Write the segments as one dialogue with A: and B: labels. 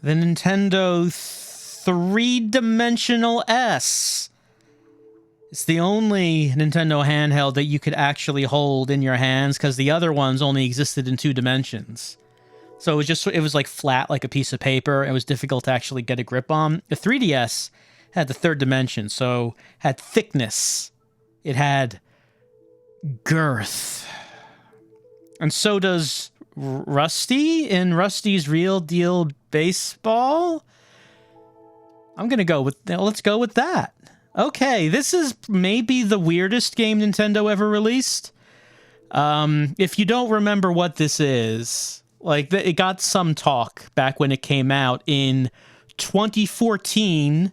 A: the Nintendo three-dimensional S. It's the only Nintendo handheld that you could actually hold in your hands, because the other ones only existed in 2 dimensions. So it was like flat, like a piece of paper. It was difficult to actually get a grip on. The 3DS had the 3rd dimension, so had thickness. It had girth. And so does Rusty in Rusty's Real Deal Baseball. Let's go with that. Okay, this is maybe the weirdest game Nintendo ever released. If you don't remember what this is, like, it got some talk back when it came out in 2014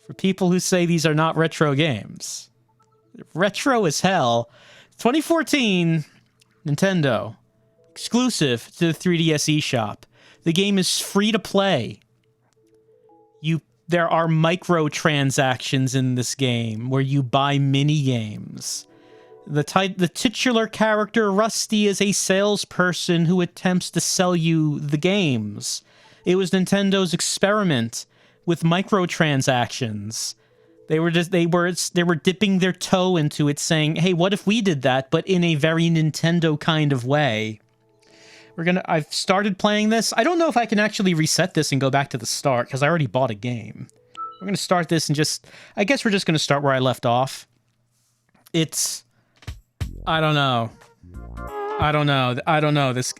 A: for people who say these are not retro games. Retro as hell. 2014, Nintendo. Exclusive to the 3DS eShop. The game is free to play. There are microtransactions in this game where you buy mini-games. The titular character, Rusty, is a salesperson who attempts to sell you the games. It was Nintendo's experiment with microtransactions. They were dipping their toe into it, saying, hey, what if we did that, but in a very Nintendo kind of way? I've started playing this. I don't know if I can actually reset this and go back to the start, because I already bought a game. We're going to start this and I guess we're just going to start where I left off. I don't know.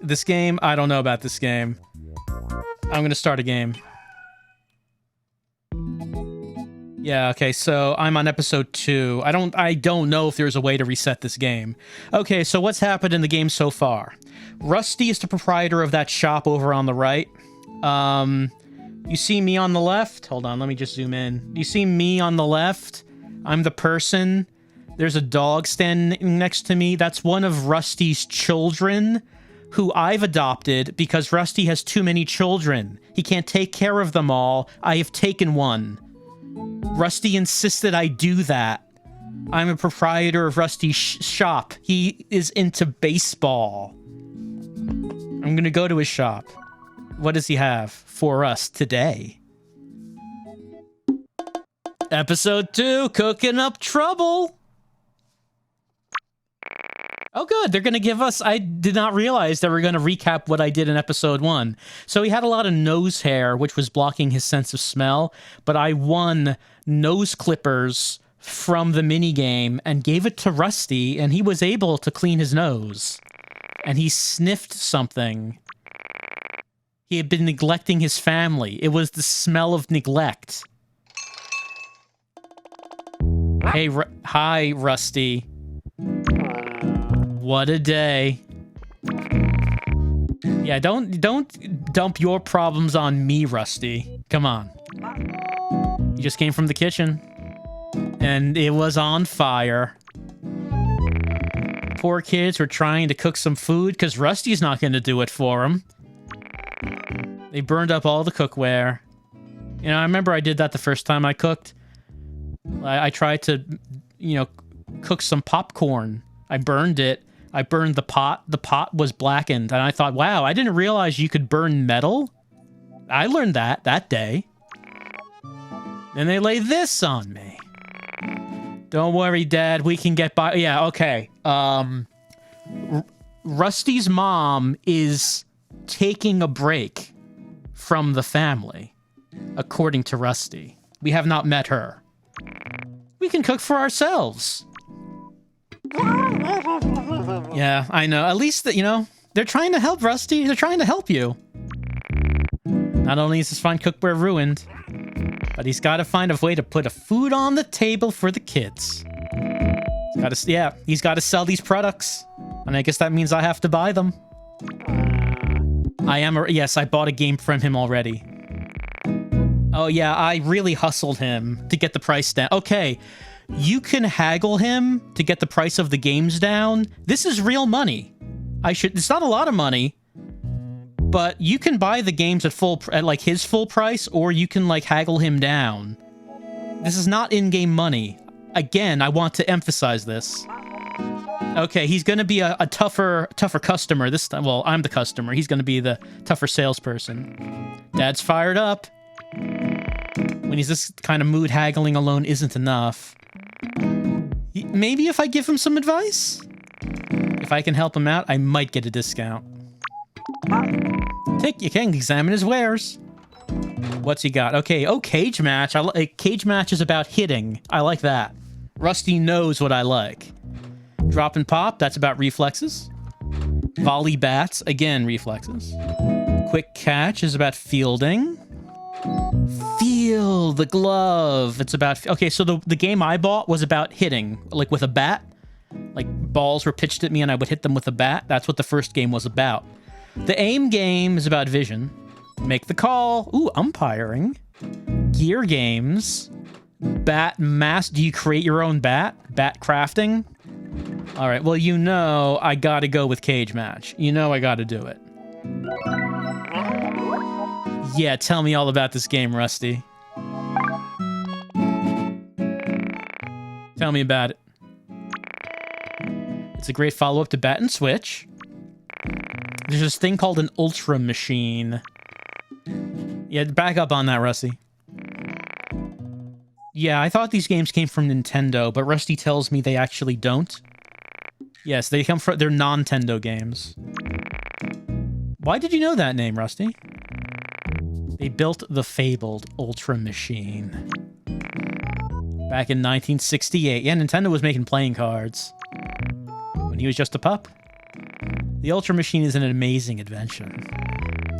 A: This game, I don't know about this game. I'm going to start a game. Yeah, okay, so I'm on episode 2. I don't know if there's a way to reset this game. Okay, so what's happened in the game so far? Rusty is the proprietor of that shop over on the right. You see me on the left? Hold on, let me just zoom in. You see me on the left? I'm the person. There's a dog standing next to me. That's one of Rusty's children, who I've adopted because Rusty has too many children. He can't take care of them all. I have taken one. Rusty insisted I do that. I'm a proprietor of Rusty's shop. He is into baseball. I'm gonna go to his shop. What does he have for us today? Episode 2, cooking up trouble. Oh, good. They're going to give us... I did not realize they were going to recap what I did in episode 1. So he had a lot of nose hair, which was blocking his sense of smell. But I won nose clippers from the minigame and gave it to Rusty, and he was able to clean his nose. And he sniffed something. He had been neglecting his family. It was the smell of neglect. Hey, hi, Rusty. What a day. Yeah, don't dump your problems on me, Rusty. Come on. You just came from the kitchen. And it was on fire. Poor kids were trying to cook some food because Rusty's not going to do it for them. They burned up all the cookware. You know, I remember I did that the first time I cooked. I tried to, cook some popcorn. I burned it. I burned the pot. The pot was blackened. And I thought, wow, I didn't realize you could burn metal. I learned that day. Then they lay this on me. Don't worry, Dad. We can get by. Yeah, okay. Rusty's mom is taking a break from the family, according to Rusty. We have not met her. We can cook for ourselves. Yeah, I know. At least, they're trying to help Rusty. They're trying to help you. Not only is his fine cookware ruined, but he's got to find a way to put a food on the table for the kids. He's got to sell these products. And I guess that means I have to buy them. Yes, I bought a game from him already. Oh yeah, I really hustled him to get the price down. Okay, you can haggle him to get the price of the games down. This is real money. It's not a lot of money, but you can buy the games at his full price, or you can haggle him down. This is not in-game money. Again, I want to emphasize this. Okay, he's gonna be a tougher customer this time. Well, I'm the customer. He's gonna be the tougher salesperson. Dad's fired up. When he's this kind of mood, haggling alone isn't enough. Maybe if I give him some advice? If I can help him out, I might get a discount. You can examine his wares. What's he got? Okay, cage match. Cage match is about hitting. I like that. Rusty knows what I like. Drop and pop, that's about reflexes. Volley bats, again, reflexes. Quick catch is about fielding. Feel the glove. It's about... Okay, so the game I bought was about hitting, like with a bat. Like balls were pitched at me and I would hit them with a bat. That's what the first game was about. The aim game is about vision. Make the call. Ooh, umpiring. Gear games. Bat mass. Do you create your own bat? Bat crafting? All right, well, you know I gotta go with cage match. You know I gotta do it. Yeah, tell me all about this game, Rusty. Tell me about it. It's a great follow-up to Bat and Switch. There's this thing called an Ultra Machine. Yeah, back up on that, Rusty. Yeah, I thought these games came from Nintendo, but Rusty tells me they actually don't. Yes, they're non-Tendo games. Why did you know that name, Rusty? They built the fabled Ultra Machine. Back in 1968. Yeah, Nintendo was making playing cards. When he was just a pup. The Ultra Machine is an amazing invention.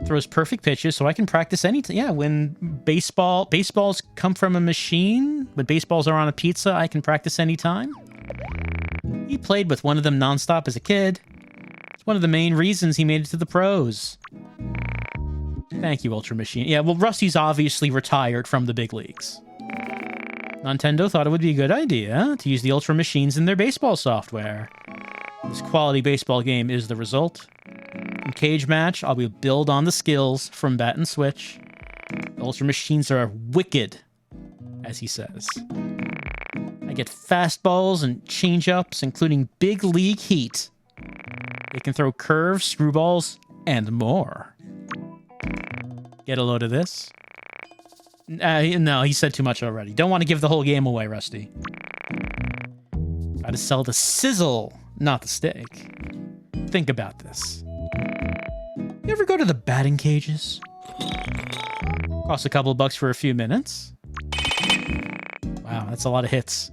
A: Throws perfect pitches, so I can practice anytime. Yeah, when baseballs come from a machine, when baseballs are on a pizza, I can practice anytime. He played with one of them nonstop as a kid. It's one of the main reasons he made it to the pros. Thank you, Ultra Machine. Yeah, well, Rusty's obviously retired from the big leagues. Nintendo thought it would be a good idea to use the Ultra Machines in their baseball software. This quality baseball game is the result. In Cage Match, I'll build on the skills from Bat and Switch. The Ultra Machines are wicked, as he says. I get fastballs and change-ups, including big league heat. They can throw curves, screwballs, and more. Get a load of this. No, he said too much already. Don't want to give the whole game away, Rusty. Gotta sell the sizzle, not the steak. Think about this. You ever go to the batting cages? Costs a couple of bucks for a few minutes. Wow, that's a lot of hits.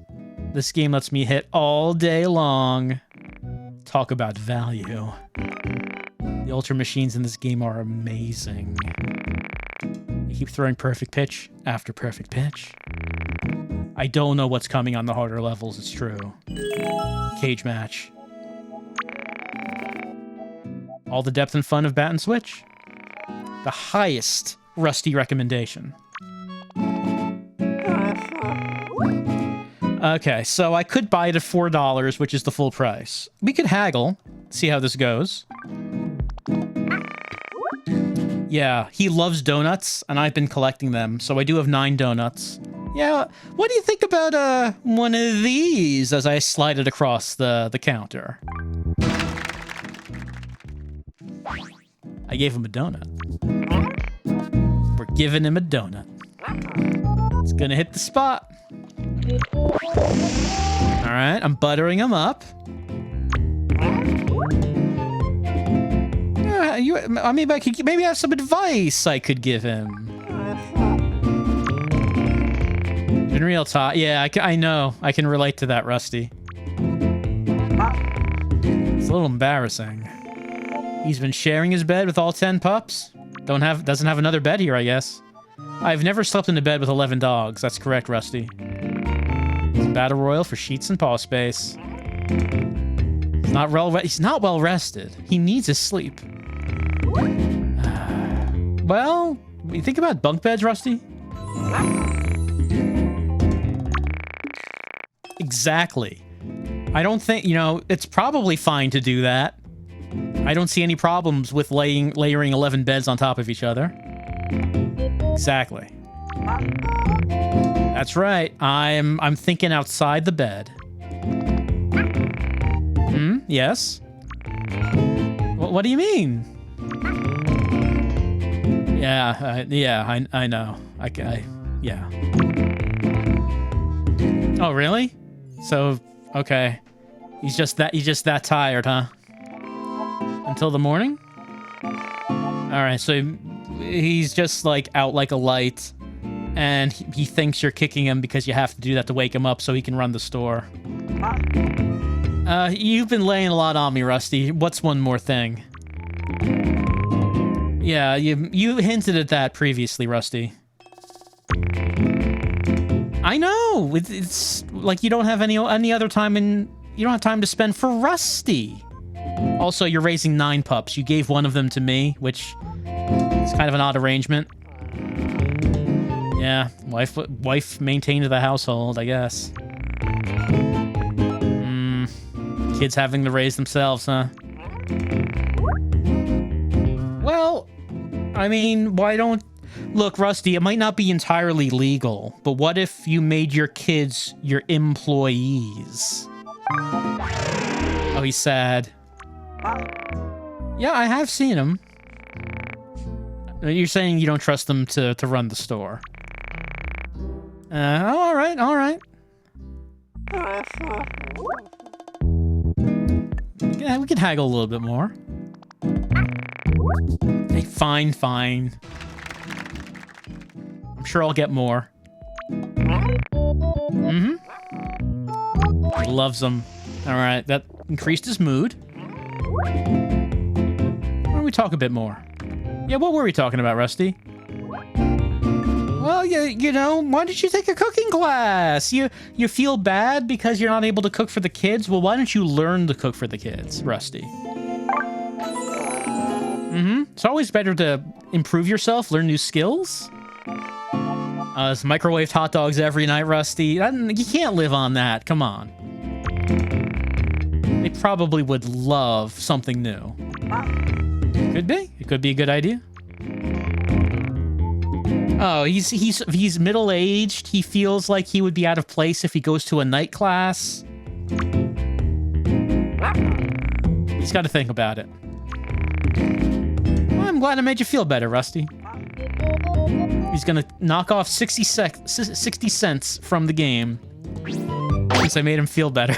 A: This game lets me hit all day long. Talk about value. The Ultra Machines in this game are amazing. They keep throwing perfect pitch after perfect pitch. I don't know what's coming on the harder levels, it's true. Cage Match. All the depth and fun of Bat and Switch. The highest Rusty recommendation. Okay, so I could buy it at $4, which is the full price. We could haggle, see how this goes. Yeah, he loves donuts, and I've been collecting them, so I do have 9 donuts. Yeah, what do you think about one of these as I slide it across the counter? I gave him a donut. We're giving him a donut. It's gonna hit the spot. All right, I'm buttering him up. Yeah, maybe I have some advice I could give him. In real talk, yeah, I know. I can relate to that, Rusty. It's a little embarrassing. He's been sharing his bed with all 10 pups. Doesn't have another bed here, I guess. I've never slept in a bed with 11 dogs. That's correct, Rusty. It's a battle royal for sheets and paw space. He's not well rested. He needs his sleep. Well, you think about bunk beds, Rusty? Exactly. I don't think, it's probably fine to do that. I don't see any problems with layering 11 beds on top of each other. Exactly. That's right. I'm thinking outside the bed. Yes? What do you mean? Yeah, I know. Yeah. Oh, really? So, okay. He's just that tired, huh? Until the morning? Alright, so he's just, like, out like a light, and he thinks you're kicking him because you have to do that to wake him up so he can run the store. You've been laying a lot on me, Rusty. What's one more thing? Yeah, you hinted at that previously, Rusty. I know! It's like you don't have any other time you don't have time to spend for Rusty. Also, you're raising 9 pups. You gave one of them to me, which is kind of an odd arrangement. Yeah, wife maintained the household, I guess. Kids having to raise themselves, huh? Well, I mean, why don't... Look, Rusty, it might not be entirely legal, but what if you made your kids your employees? Oh, he's sad. Yeah, I have seen him. You're saying you don't trust them to run the store. All right. Yeah, we can haggle a little bit more. Hey, fine. I'm sure I'll get more. Mm-hmm. He loves them. All right, that increased his mood. Why don't we talk a bit more? Yeah, what were we talking about, Rusty? Well, you know, why did you take a cooking class? You feel bad because you're not able to cook for the kids? Well, why don't you learn to cook for the kids, Rusty? Mm-hmm. It's always better to improve yourself, learn new skills. It's microwaved hot dogs every night, Rusty. You can't live on that. Come on. They probably would love something new. Could be. It could be a good idea. Oh, he's middle-aged. He feels like he would be out of place if he goes to a night class. He's got to think about it. Well, I'm glad I made you feel better, Rusty. He's gonna knock off 60 cents from the game since I made him feel better.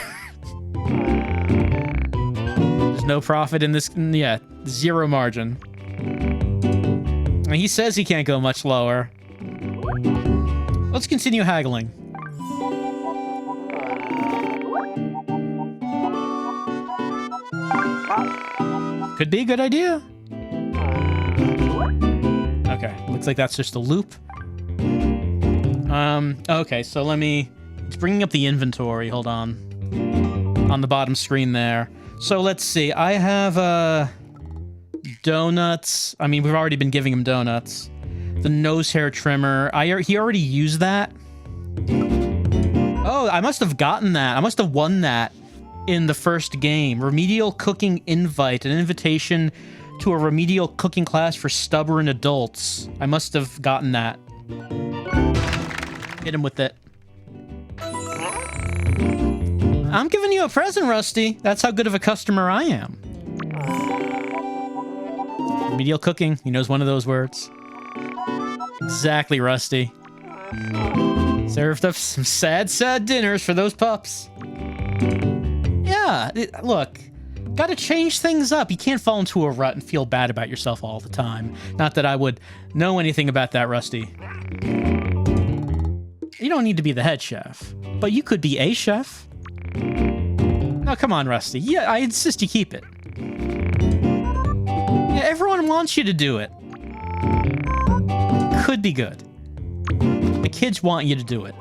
A: There's no profit in this. Yeah, 0 margin. And he says he can't go much lower. Let's continue haggling. Could be a good idea. Okay, looks like that's just a loop. Okay, so it's bringing up the inventory, hold on. On the bottom screen there. So let's see, I have, donuts. I mean, we've already been giving him donuts. The nose hair trimmer, he already used that. Oh, I must have gotten that. I must have won that in the first game. Remedial cooking invite, an invitation to a remedial cooking class for stubborn adults. I must have gotten that. Hit him with it. I'm giving you a present, Rusty. That's how good of a customer I am. Remedial cooking. He knows one of those words. Exactly, Rusty. Served up some sad dinners for those pups. Yeah, look. Gotta change things up. You can't fall into a rut and feel bad about yourself all the time. Not that I would know anything about that, Rusty. You don't need to be the head chef, but you could be a chef. Now, come on, Rusty. Yeah, I insist you keep it. Yeah, everyone wants you to do it. Could be good. The kids want you to do it.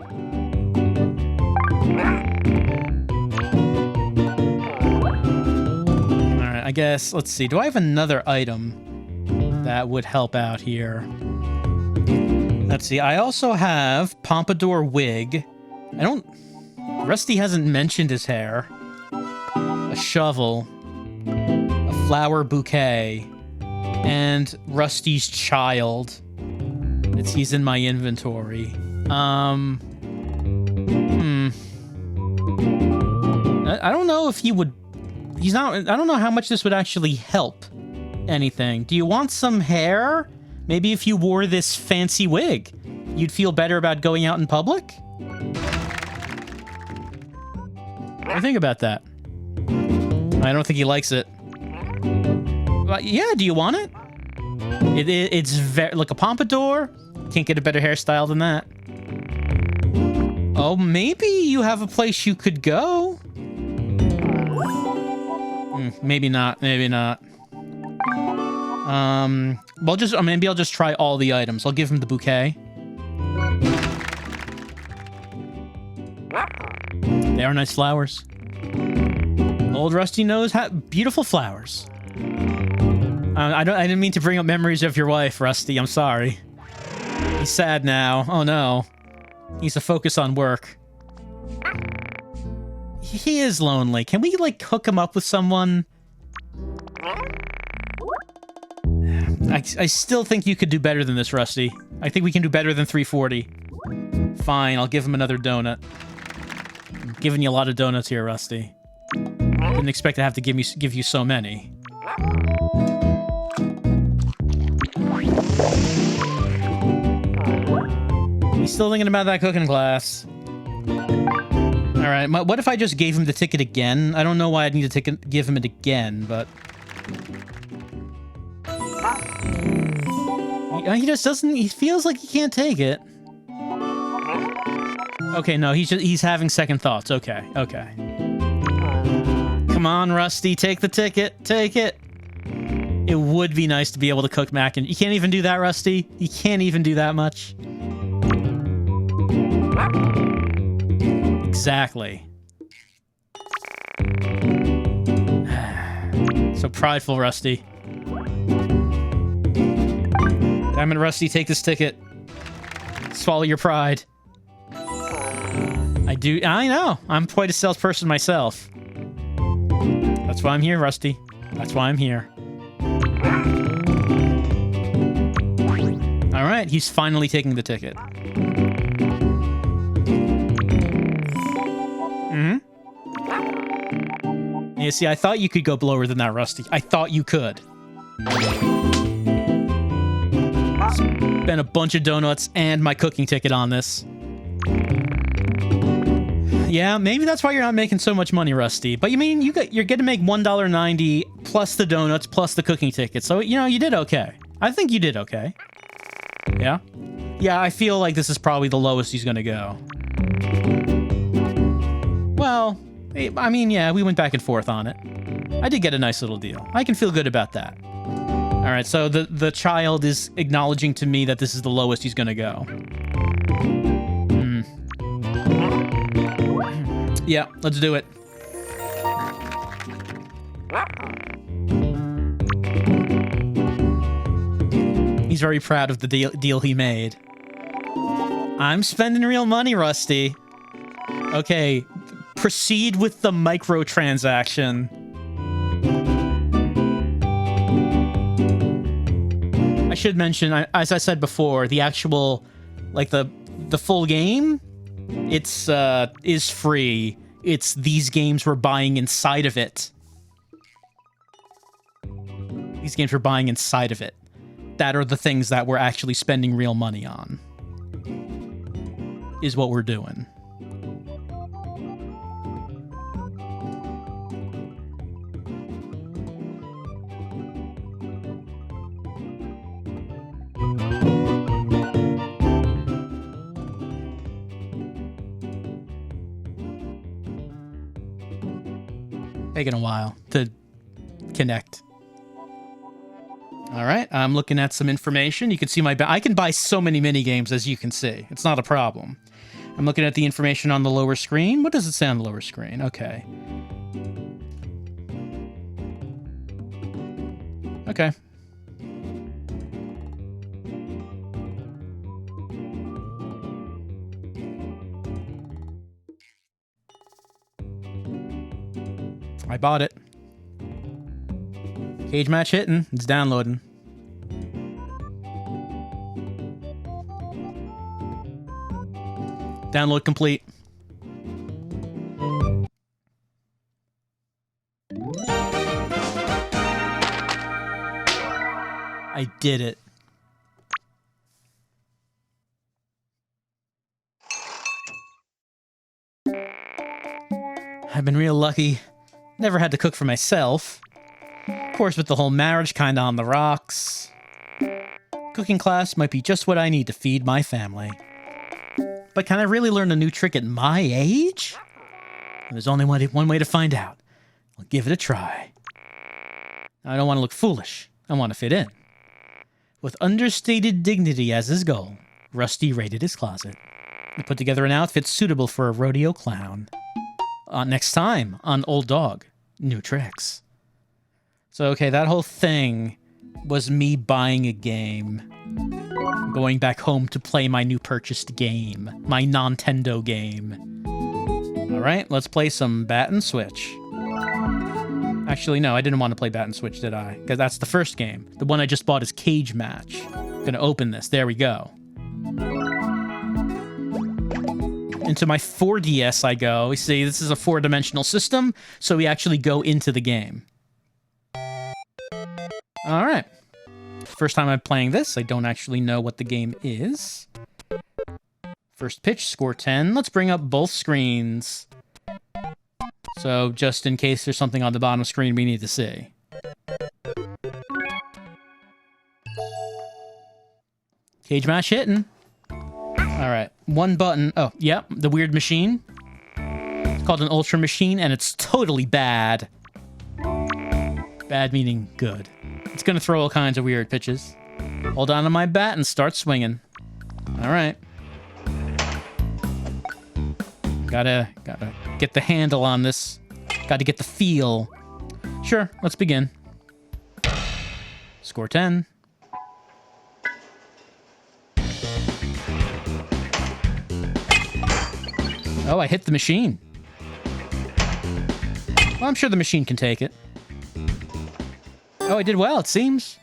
A: Alright, I guess, let's see. Do I have another item that would help out here? Let's see. I also have Pompadour wig. Rusty hasn't mentioned his hair. A shovel. A flower bouquet. And Rusty's child. He's in my inventory. I don't know if he would... I don't know how much this would actually help anything. Do you want some hair? Maybe if you wore this fancy wig, you'd feel better about going out in public? What do you think about that? I don't think he likes it. But yeah, do you want it? It's very like a pompadour. Can't get a better hairstyle than that. Oh, maybe you have a place you could go. Maybe not. Maybe not. Well, maybe I'll just try all the items. I'll give him the bouquet. They are nice flowers. Old Rusty knows how beautiful flowers. I didn't mean to bring up memories of your wife, Rusty. I'm sorry. He's sad now. Oh no. He needs to focus on work. He is lonely. Can we, like, hook him up with someone? I still think you could do better than this, Rusty. I think we can do better than 340. Fine, I'll give him another donut. I'm giving you a lot of donuts here, Rusty. Didn't expect to have to give you so many. He's still thinking about that cooking class. Alright, what if I just gave him the ticket again? I don't know why I'd need to give him it again, but... He just doesn't... He feels like he can't take it. Okay, no, he's having second thoughts. Okay, okay. Come on, Rusty, take the ticket. Take it. It would be nice to be able to cook mac and... You can't even do that, Rusty? You can't even do that much? Exactly. So prideful, Rusty. Damn it, Rusty, take this ticket. Swallow your pride. I know. I'm quite a salesperson myself. That's why I'm here, Rusty. That's why I'm here. Alright, he's finally taking the ticket. You see, I thought you could go lower than that, Rusty. I thought you could. Spent a bunch of donuts and my cooking ticket on this. Yeah, maybe that's why you're not making so much money, Rusty. But you mean you're going to make $1.90 plus the donuts plus the cooking ticket. So, you know, you did okay. I think you did okay. Yeah? Yeah, I feel like this is probably the lowest he's going to go. Well... I mean, yeah, we went back and forth on it. I did get a nice little deal. I can feel good about that. All right, so the child is acknowledging to me that this is the lowest he's gonna go. Yeah, let's do it. He's very proud of the deal he made. I'm spending real money, Rusty. Okay. Proceed with the microtransaction. I should mention, as I said before, the actual, like the full game, is free. It's these games we're buying inside of it. These games we're buying inside of it. That are the things that we're actually spending real money on. Is what we're doing. Taking a while to connect. All right, I'm looking at some information. You can see I can buy so many mini games, as you can see. It's not a problem. I'm looking at the information on the lower screen. What does it say on the lower screen? Okay. Okay. I bought it. Cage match hitting. It's downloading. Download complete. I did it. I've been real lucky. Never had to cook for myself. Of course, with the whole marriage kinda on the rocks. Cooking class might be just what I need to feed my family. But can I really learn a new trick at my age? There's only one way to find out. I'll give it a try. I don't want to look foolish. I want to fit in. With understated dignity as his goal, Rusty raided his closet. He put together an outfit suitable for a rodeo clown. Next time on Old Dog, New Tricks. So, okay, that whole thing was me buying a game. Going back home to play my new purchased game. My Nintendo game. Alright, let's play some Bat and Switch. Actually, no, I didn't want to play Bat and Switch, did I? Because that's the first game. The one I just bought is Cage Match. Gonna open this. There we go. Into my 4DS I go. You see, this is a 4-dimensional system, so we actually go into the game. Alright. First time I'm playing this, I don't actually know what the game is. First pitch, score 10. Let's bring up both screens. So, just in case there's something on the bottom screen we need to see. Cage match hitting. Alright, one button. Oh, yep, the weird machine. It's called an Ultra Machine, and it's totally bad. Bad meaning good. It's gonna throw all kinds of weird pitches. Hold on to my bat and start swinging. Alright. Gotta get the handle on this. Gotta get the feel. Sure, let's begin. Score 10. Oh, I hit the machine. Well, I'm sure the machine can take it. Oh, I did well, it seems.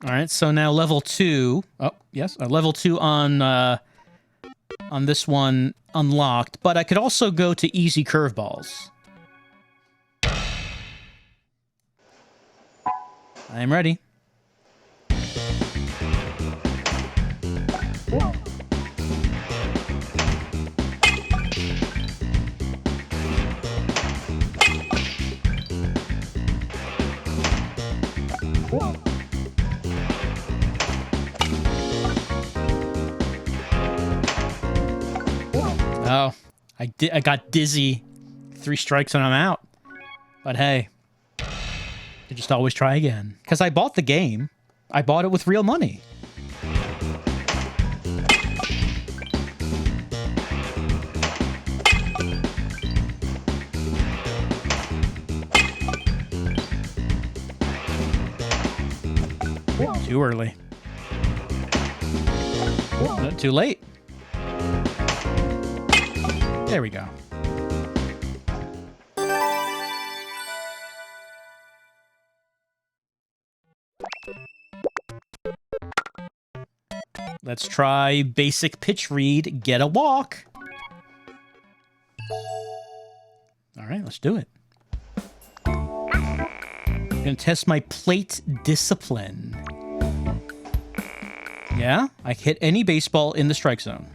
A: Alright, so now level 2. Oh, yes, level 2 on this one unlocked. But I could also go to easy curveballs. I am ready. Oh, I got dizzy. 3 strikes and I'm out. But hey, you just always try again. Because I bought the game. I bought it with real money. Too early. Not too late. There we go. Let's try basic pitch read, get a walk. All right, let's do it. I'm gonna test my plate discipline. Yeah, I hit any baseball in the strike zone.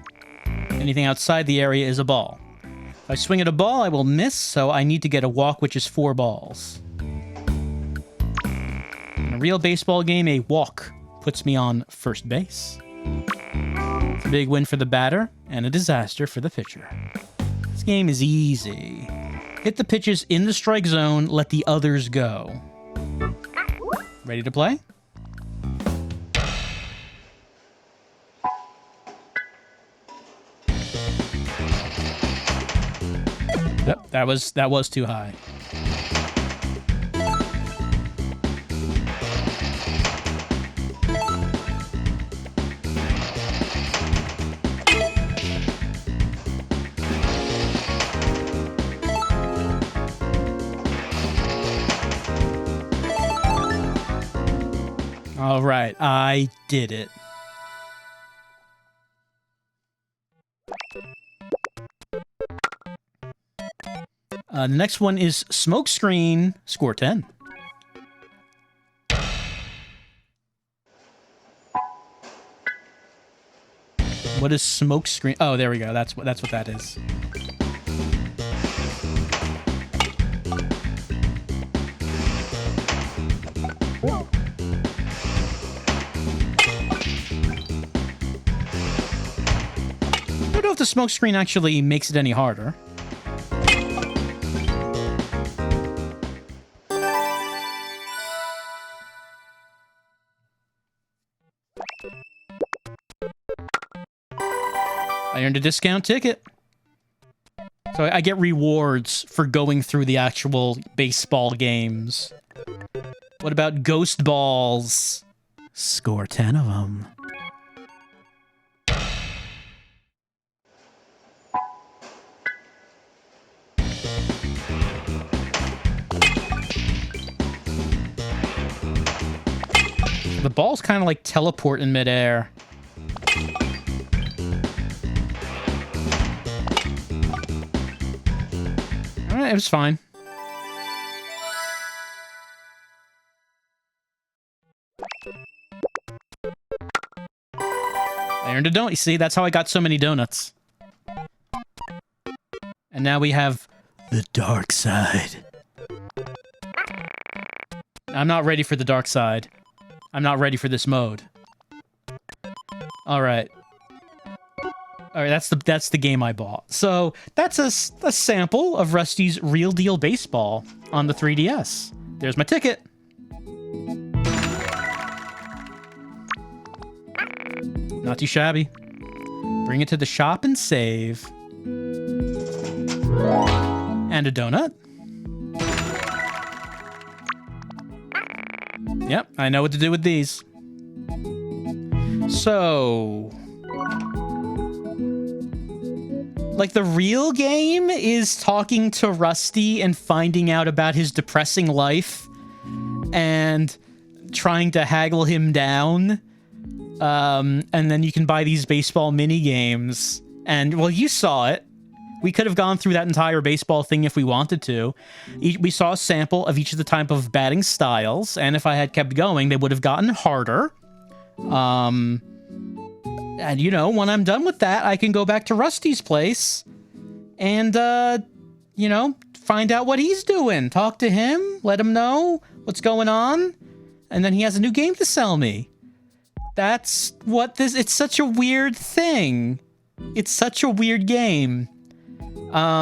A: Anything outside the area is a ball. If I swing at a ball, I will miss, so I need to get a walk, which is 4 balls. In a real baseball game, a walk puts me on first base. It's a big win for the batter, and a disaster for the pitcher. This game is easy. Hit the pitches in the strike zone, let the others go. Ready to play? Yep, that was too high. All right, I did it. The next one is Smokescreen, score 10. What is smoke screen? Oh, there we go. That's what that is. I don't know if the smoke screen actually makes it any harder. I earned a discount ticket. So I get rewards for going through the actual baseball games. What about ghost balls? Score 10 of them. The balls kind of like teleport in midair. It was fine. I earned a donut. You see, that's how I got so many donuts. And now we have the dark side. I'm not ready for the dark side. I'm not ready for this mode. All right. All right, that's the game I bought. So that's a sample of Rusty's Real Deal Baseball on the 3DS. There's my ticket. Not too shabby. Bring it to the shop and save. And a donut. Yep, I know what to do with these. So... like, the real game is talking to Rusty and finding out about his depressing life and trying to haggle him down. And then you can buy these baseball mini games. And, well, you saw it. We could have gone through that entire baseball thing if we wanted to. We saw a sample of each of the type of batting styles, and if I had kept going, they would have gotten harder. And, you know, when I'm done with that, I can go back to Rusty's place and, you know, find out what he's doing. Talk to him, let him know what's going on, and then he has a new game to sell me. That's what this... it's such a weird thing. It's such a weird game. I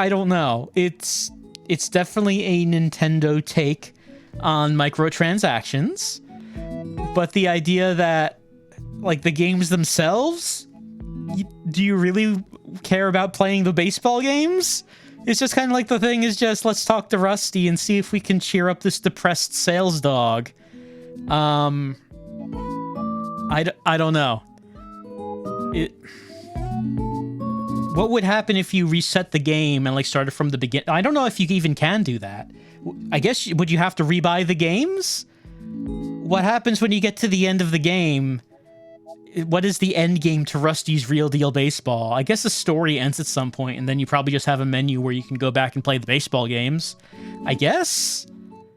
A: don't know. It's definitely a Nintendo take on microtransactions, but the idea that, like, the games themselves, do you really care about playing the baseball games? It's just kind of like the thing is just, let's talk to Rusty and see if we can cheer up this depressed sales dog. I don't know. What would happen if you reset the game and, like, started from the beginning? I don't know if you even can do that. I guess, would you have to rebuy the games? What happens when you get to the end of the game? What is the end game to Rusty's Real Deal Baseball? I guess the story ends at some point, and then you probably just have a menu where you can go back and play the baseball games. I guess?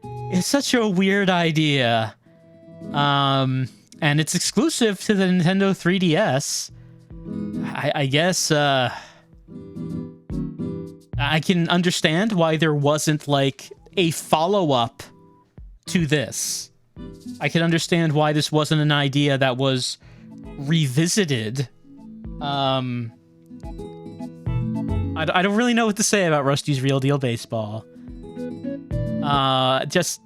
A: It's such a weird idea. And it's exclusive to the Nintendo 3DS. I guess, I can understand why there wasn't, like, a follow-up to this. I can understand why this wasn't an idea that was revisited. I don't really know what to say about Rusty's Real Deal Baseball. Just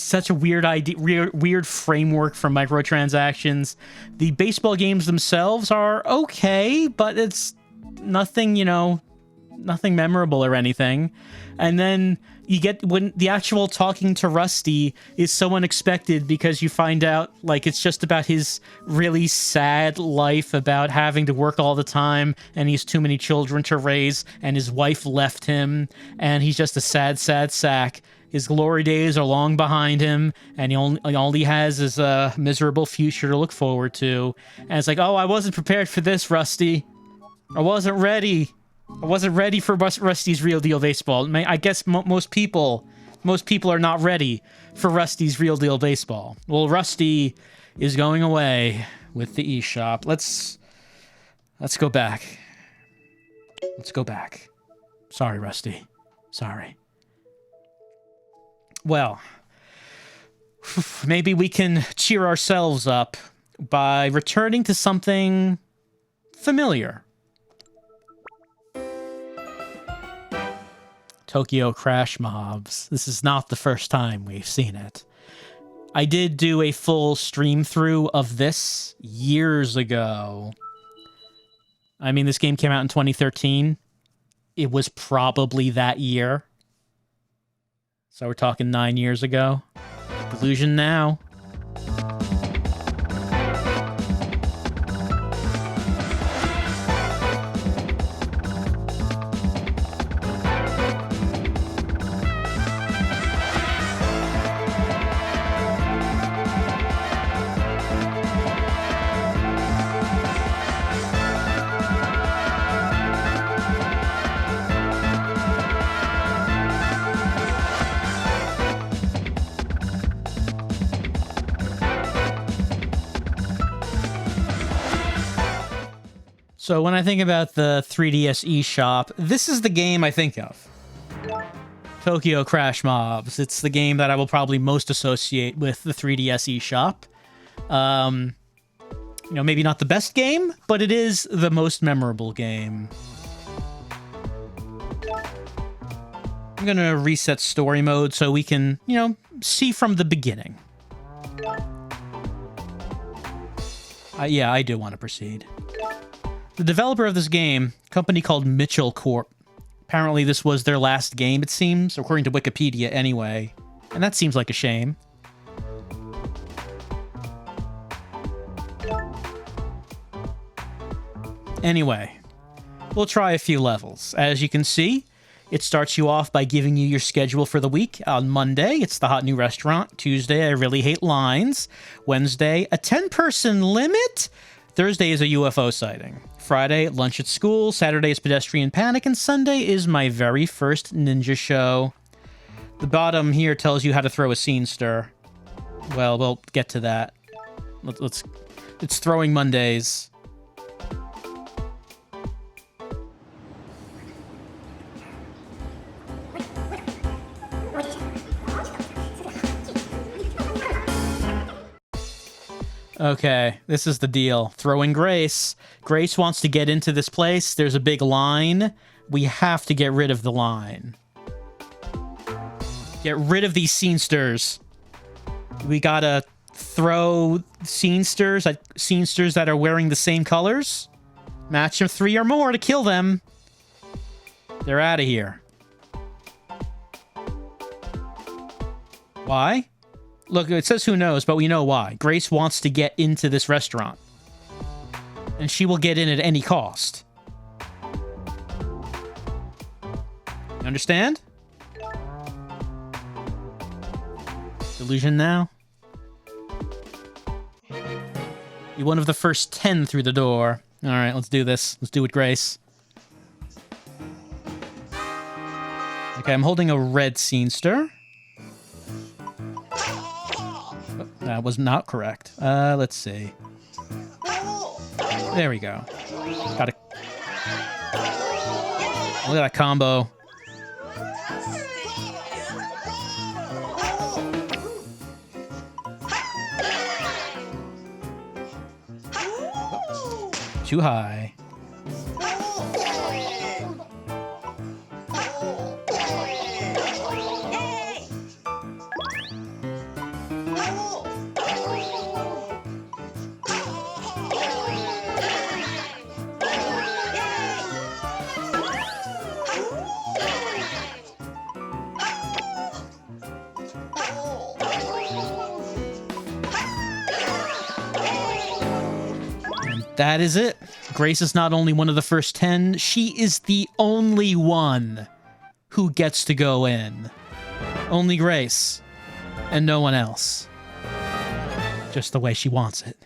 A: such a weird idea, weird framework for microtransactions. The baseball games themselves are okay, but it's nothing, you know, nothing memorable or anything. And then you get, when the actual talking to Rusty is so unexpected because you find out, like, it's just about his really sad life about having to work all the time, and he has too many children to raise, and his wife left him, and he's just a sad, sad sack. His glory days are long behind him, and all he has is a miserable future to look forward to. And it's like, oh, I wasn't prepared for this, Rusty. I wasn't ready. I wasn't ready for Rusty's Real Deal Baseball. I guess most people Most people are not ready for Rusty's Real Deal Baseball. Well, Rusty is going away with the eShop. Let's go back. Let's go back. Sorry, Rusty. Sorry. Well, maybe we can cheer ourselves up by returning to something familiar. Tokyo Crash Mobs. This is not the first time we've seen it. I did do a full stream through of this years ago. I mean, this game came out in 2013. It was probably that year. So we're talking 9 years ago. Delusion now. So when I think about the 3DS eShop, this is the game I think of. Tokyo Crash Mobs. It's the game that I will probably most associate with the 3DS eShop. You know, maybe not the best game, but it is the most memorable game. I'm going to reset story mode so we can, you know, see from the beginning. Yeah, I do want to proceed. The developer of this game, a company called Mitchell Corp. Apparently this was their last game, it seems, according to Wikipedia anyway. And that seems like a shame. Anyway, we'll try a few levels. As you can see, it starts you off by giving you your schedule for the week. On Monday, it's the hot new restaurant. Tuesday, I really hate lines. Wednesday, a 10-person limit. Thursday is a UFO sighting. Friday, lunch at school. Saturday is pedestrian panic. And Sunday is my very first ninja show. The bottom here tells you how to throw a scene stir. Well, we'll get to that. It's throwing Mondays. Okay, this is the deal. Throwing Grace. Grace wants to get into this place. There's a big line. We have to get rid of the line. Get rid of these scenesters. We gotta throw scenesters at scenesters that are wearing the same colors. Match of 3 or more to kill them. They're out of here. Why? Look, it says who knows, but we know why. Grace wants to get into this restaurant. And she will get in at any cost. You understand? Delusion now. You're one of the first 10 through the door. Alright, let's do this. Let's do it, Grace. Okay, I'm holding a red scenester. That was not correct. Let's see. There we go. Got it. Look at that combo. Too high. That is it. Grace is not only one of the first 10, she is the only one who gets to go in. Only Grace, and no one else. Just the way she wants it.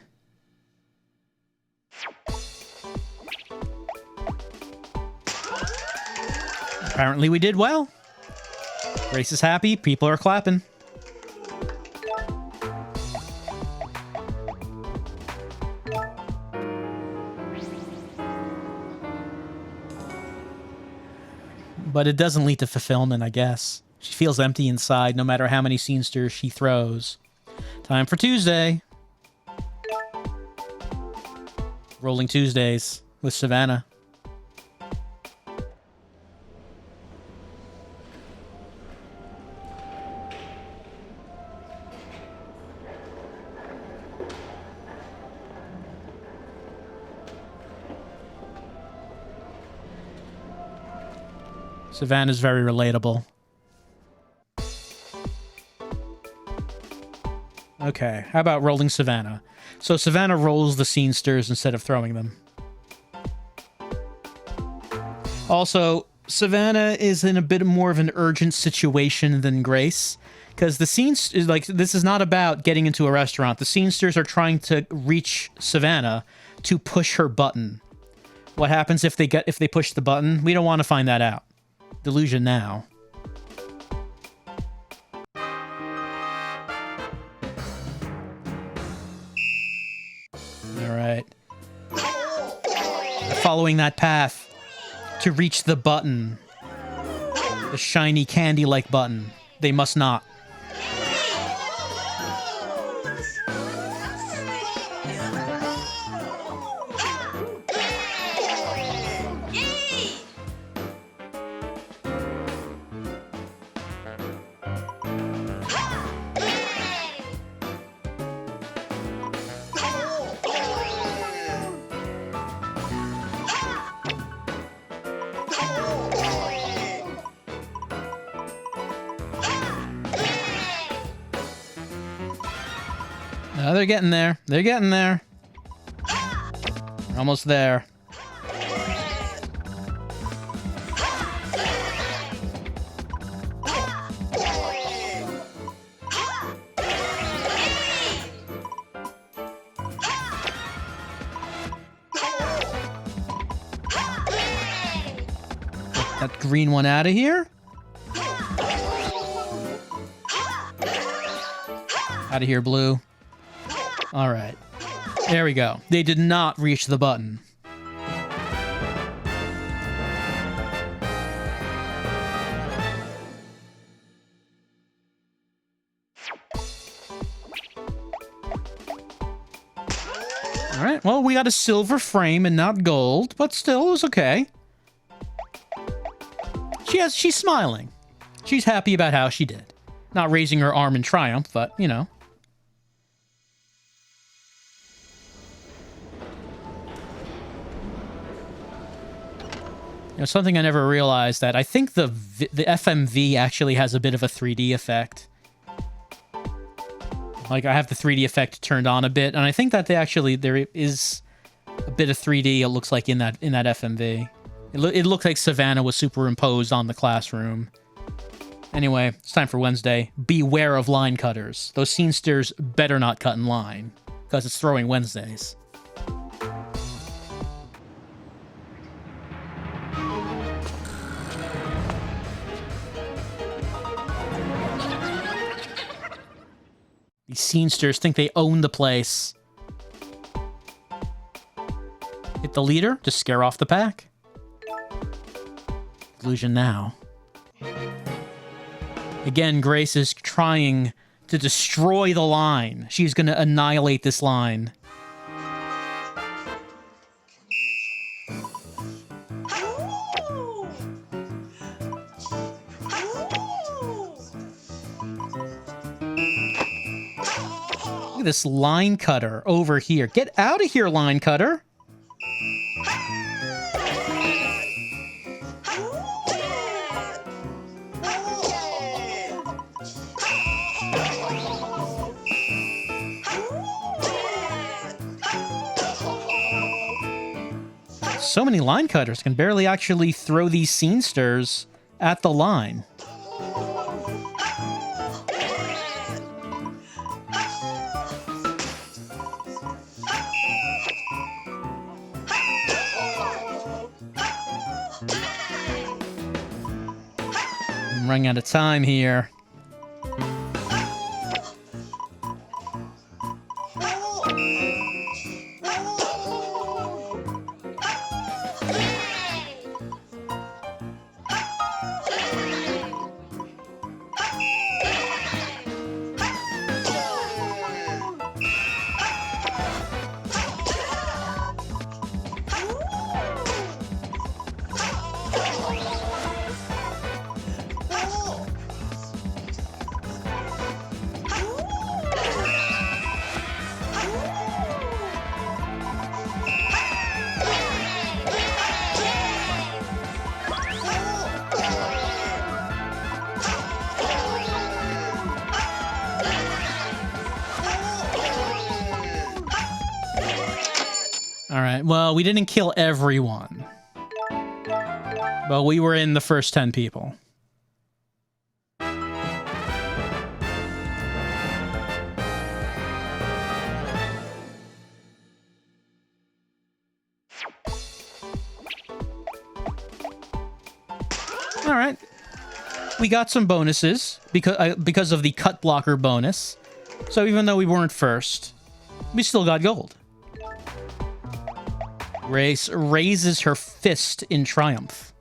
A: Apparently we did well. Grace is happy. People are clapping. But it doesn't lead to fulfillment, I guess. She feels empty inside no matter how many scenesters she throws. Time for Tuesday. Rolling Tuesdays with Savannah. Savannah's very relatable. Okay, how about rolling Savannah? So Savannah rolls the scenesters instead of throwing them. Also, Savannah is in a bit more of an urgent situation than Grace, because the scenes is like, this is not about getting into a restaurant. The scenesters are trying to reach Savannah to push her button. What happens if they push the button? We don't want to find that out. Delusion now. All right. Following that path to reach the button. The shiny candy-like button. They must not. Oh, they're getting there. They're getting there. We're almost there. Get that green one out of here. Out of here, blue. All right. There we go. They did not reach the button. All right. Well, we got a silver frame and not gold, but still, it was okay. She's smiling. She's happy about how she did. Not raising her arm in triumph, but, you know. You know, something I never realized, that I think the FMV actually has a bit of a 3D effect. Like, I have the 3D effect turned on a bit, and I think that there is a bit of 3D, it looks like, in that FMV. It looked like Savannah was superimposed on the classroom. Anyway, it's time for Wednesday. Beware of line cutters. Those scenesters better not cut in line, because it's throwing Wednesdays. These scenesters think they own the place. Hit the leader to scare off the pack. Illusion now. Again, Grace is trying to destroy the line. She's going to annihilate this line. Look at this line cutter over here. Get out of here, line cutter. So many line cutters can barely actually throw these scenesters at the line. running out of time here. Alright, well, we didn't kill everyone. But we were in the first 10 people. Alright. We got some bonuses because of the cut blocker bonus. So even though we weren't first, we still got gold. Race raises her fist in triumph.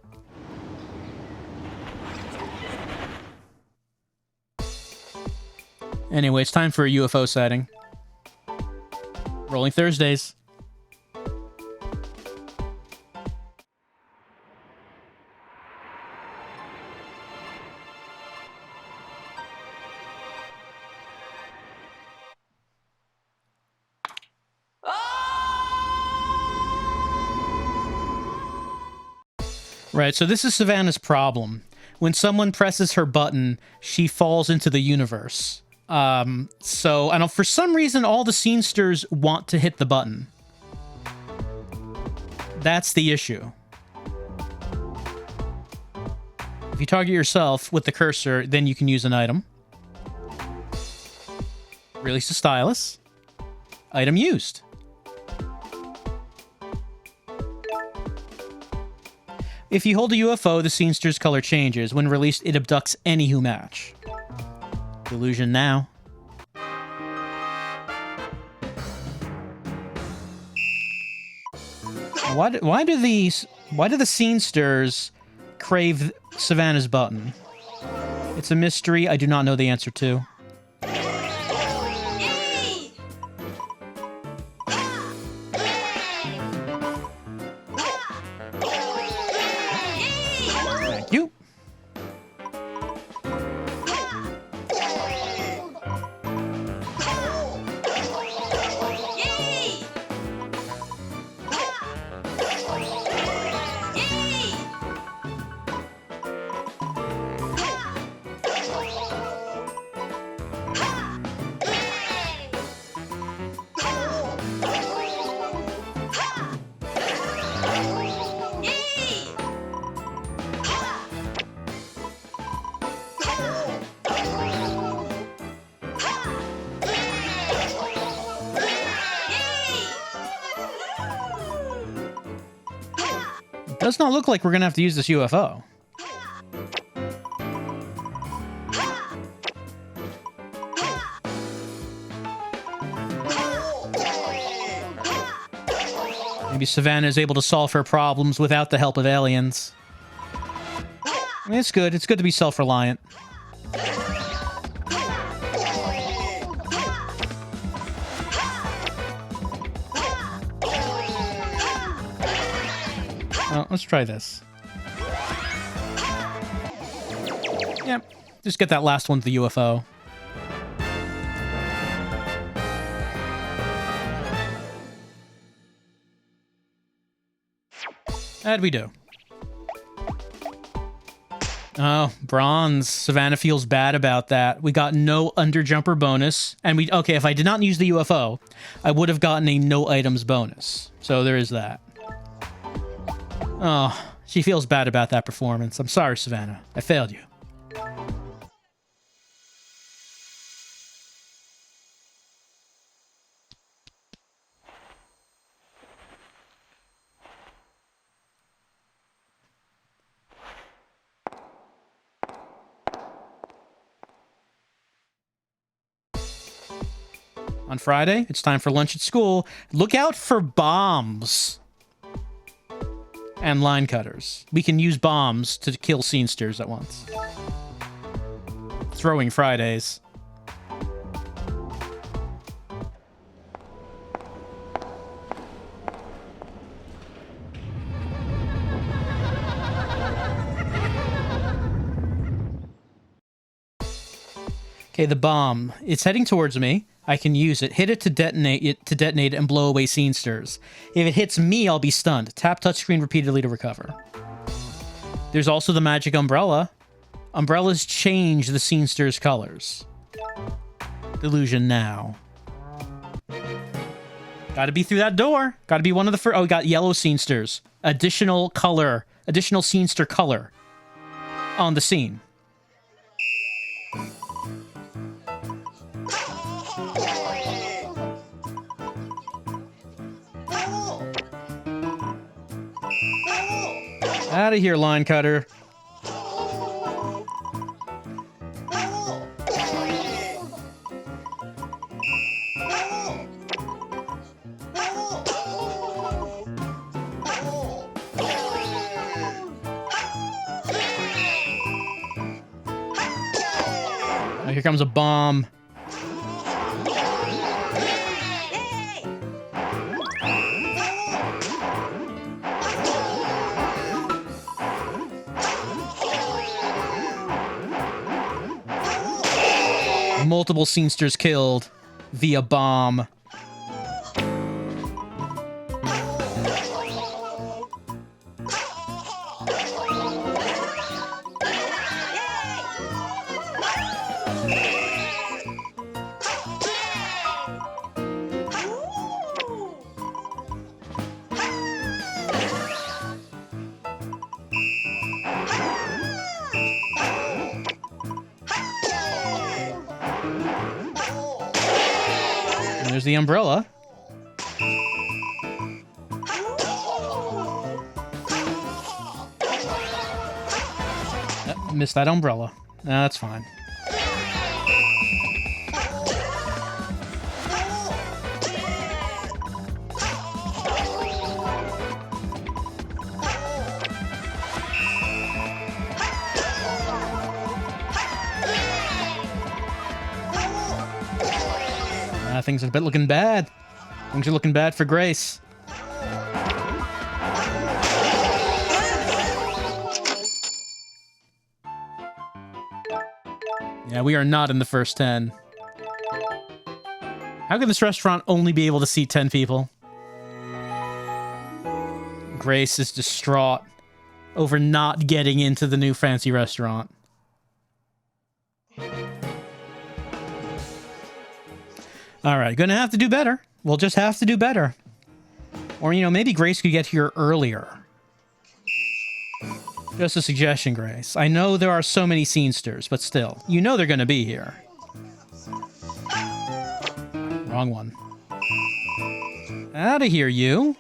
A: Anyway, it's time for a UFO sighting. Rolling Thursdays. Right, so this is Savannah's problem. When someone presses her button, she falls into the universe. So, I don't, for some reason, all the scenesters want to hit the button. That's the issue. If you target yourself with the cursor, then you can use an item. Release the stylus. Item used. If you hold a UFO, the scenester's color changes. When released, it abducts any who match. Delusion now. Why do the scenesters crave Savannah's button? It's a mystery I do not know the answer to. Thank you. Does not look like we're gonna have to use this UFO. Maybe Savannah is able to solve her problems without the help of aliens. I mean, it's good. It's good to be self-reliant. Well, let's try this. Yep. Just get that last one to the UFO. How'd we do? Oh, bronze. Savannah feels bad about that. We got no underjumper bonus. And okay, if I did not use the UFO, I would have gotten a no items bonus. So there is that. Oh, she feels bad about that performance. I'm sorry, Savannah. I failed you. On Friday, it's time for lunch at school. Look out for bombs and line cutters. We can use bombs to kill scenesters at once. Throwing Fridays. Okay, the bomb. It's heading towards me. I can use it. Hit it to detonate it and blow away scenesters. If it hits me, I'll be stunned. Tap touchscreen repeatedly to recover. There's also the magic umbrella. Umbrellas change the scenesters' colors. Delusion now. Gotta be through that door. Gotta be one of the first. Oh, we got yellow scenesters. Additional color. Additional scenester color on the scene. Out of here, line cutter. Oh, here comes a bomb. Multiple scenesters killed via bomb. There's the umbrella. Missed that umbrella. No, that's fine. Things are a bit looking bad. Things are looking bad for Grace. Yeah, we are not in the first 10. How can this restaurant only be able to seat 10 people? Grace is distraught over not getting into the new fancy restaurant. All right, gonna have to do better. We'll just have to do better. Or, you know, maybe Grace could get here earlier. Just a suggestion, Grace. I know there are so many scenesters, but still, you know they're gonna be here. Wrong one. Out of here, you.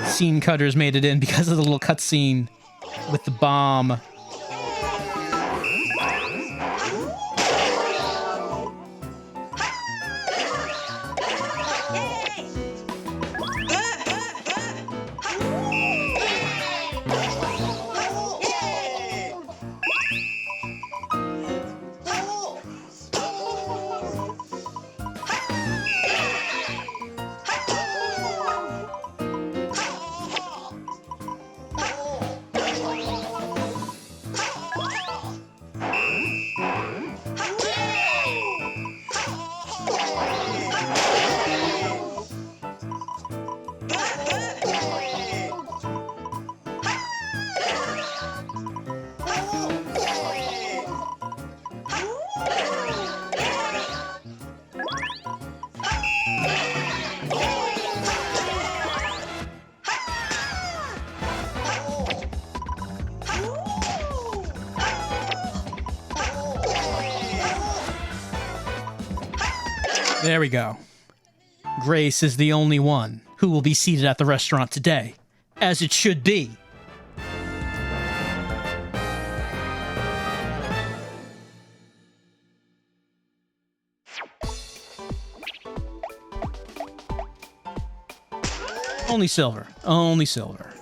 A: Scene cutters made it in because of the little cutscene with the bomb. There we go. Grace is the only one who will be seated at the restaurant today, as it should be. Only silver. Only silver.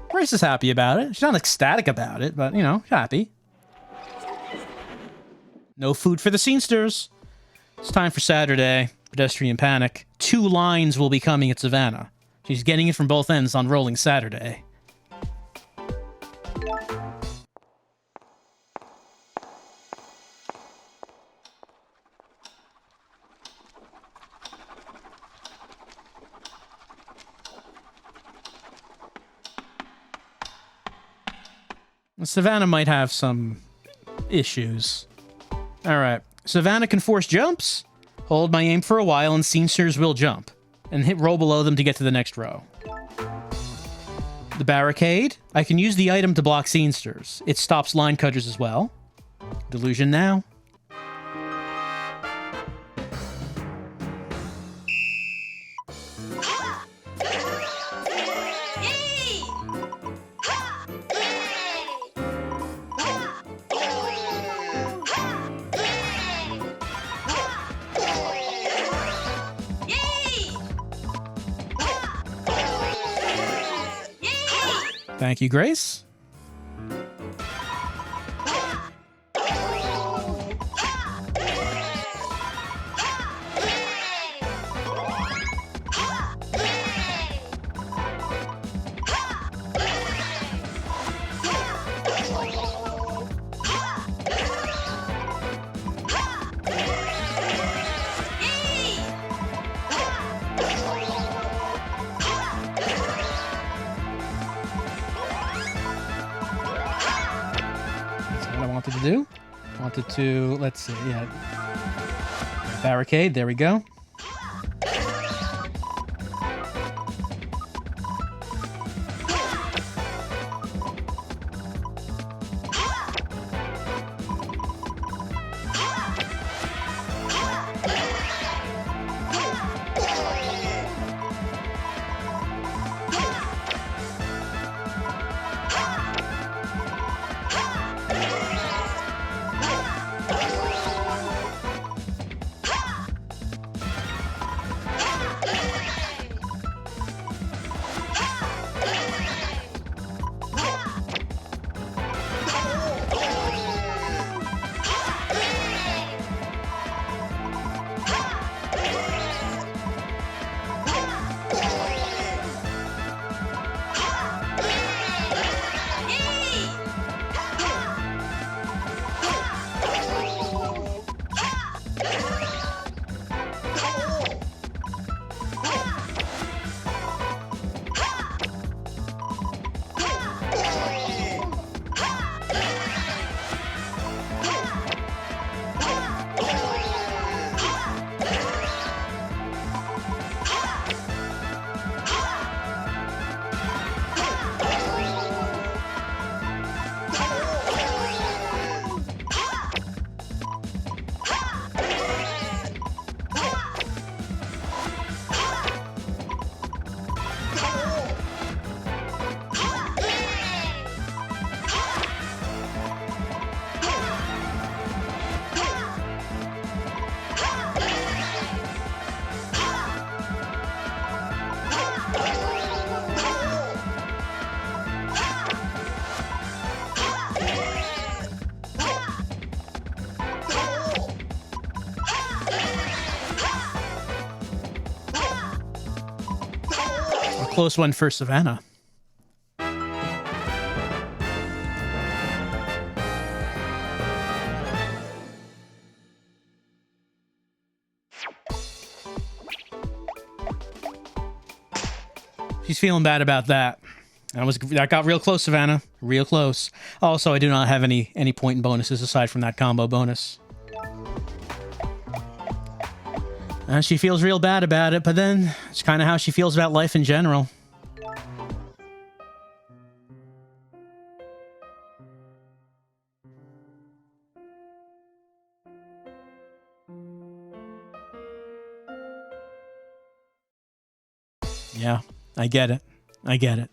A: Grace is happy about it. She's not ecstatic about it, but, you know, happy. No food for the scenesters. It's time for Saturday. Pedestrian panic. 2 lines will be coming at Savannah. She's getting it from both ends on Rolling Saturday. Savannah might have some issues. Alright. Savannah can force jumps. Hold my aim for a while and scenesters will jump. And hit row below them to get to the next row. The barricade. I can use the item to block scenesters. It stops line cutters as well. Delusion now. Thank you, Grace. Wanted to, let's see, yeah. Barricade, there we go. Close one for Savannah. She's feeling bad about that. That got real close, Savannah. Real close. Also, I do not have any point and bonuses aside from that combo bonus. She feels real bad about it, but then it's kind of how she feels about life in general. Yeah, I get it. I get it.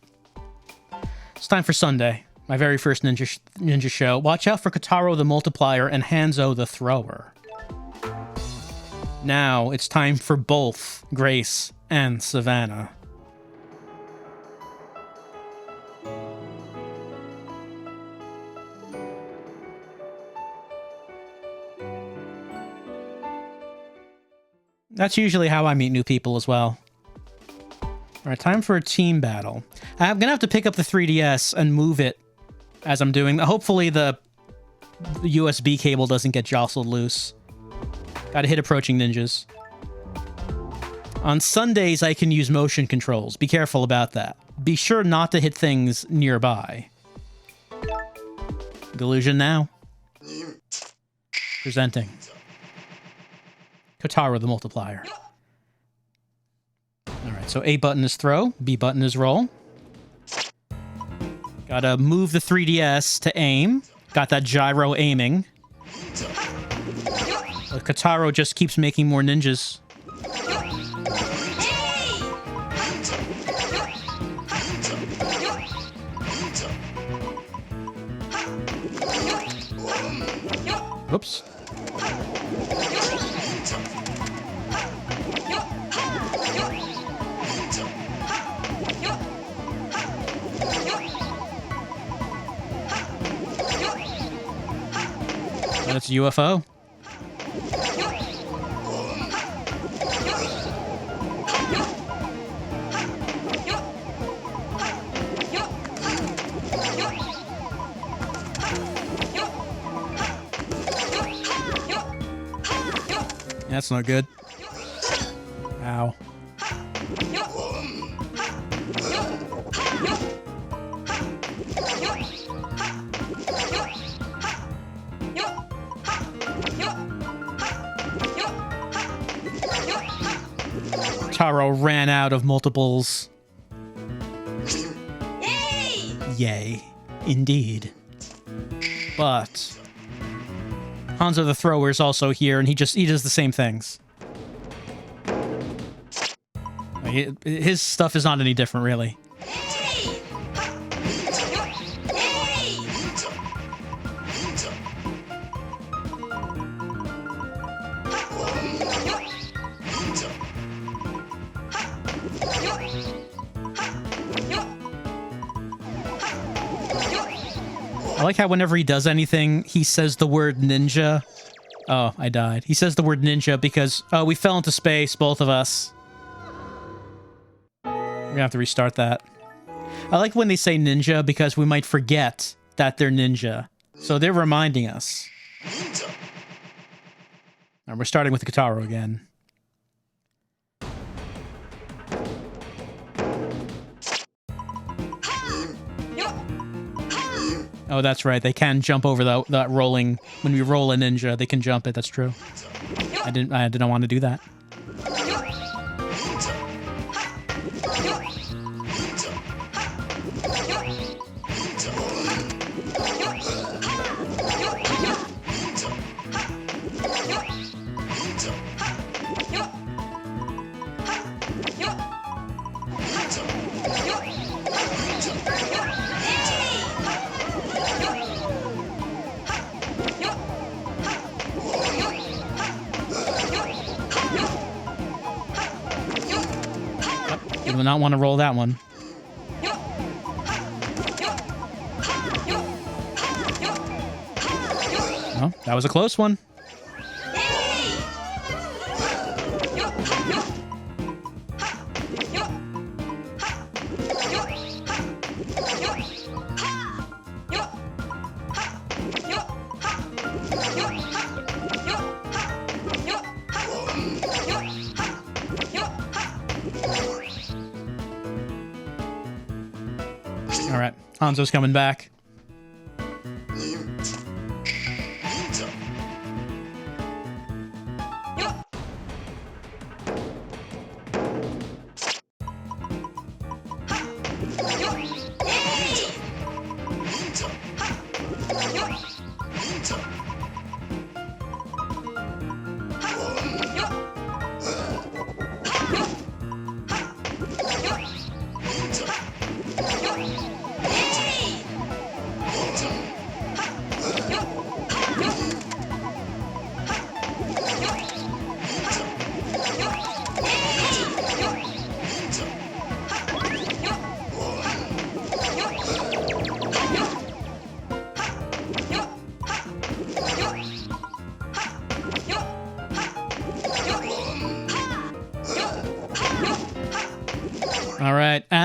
A: It's time for Sunday, my very first ninja show. Watch out for Kotaro the Multiplier and Hanzo the Thrower. Now it's time for both Grace and Savannah. That's usually how I meet new people as well. All right, time for a team battle. I'm gonna have to pick up the 3DS and move it as I'm doing. Hopefully the USB cable doesn't get jostled loose. Gotta hit approaching ninjas. On Sundays, I can use motion controls. Be careful about that. Be sure not to hit things nearby. Delusion now. Presenting Kotaro the Multiplier. Alright, so A button is throw, B button is roll. Gotta move the 3DS to aim. Got that gyro aiming. But Kotaro just keeps making more ninjas. Oops. That's a UFO. That's not good. Ow. Taro ran out of multiples.
B: Yay!
A: Yay. Indeed. But Hanzo the Thrower is also here, and he does the same things. His stuff is not any different, really. I like how whenever he does anything, he says the word ninja. Oh, I died. He says the word ninja because, oh, we fell into space, both of us. We're gonna have to restart that. I like when they say ninja because we might forget that they're ninja. So they're reminding us. And we're starting with the Kotaro again. Oh, that's right. They can jump over that rolling. When we roll a ninja, they can jump it. That's true. I didn't want to do that. You will not want to roll that one. Oh, that was a close one. All right, Hanzo's coming back.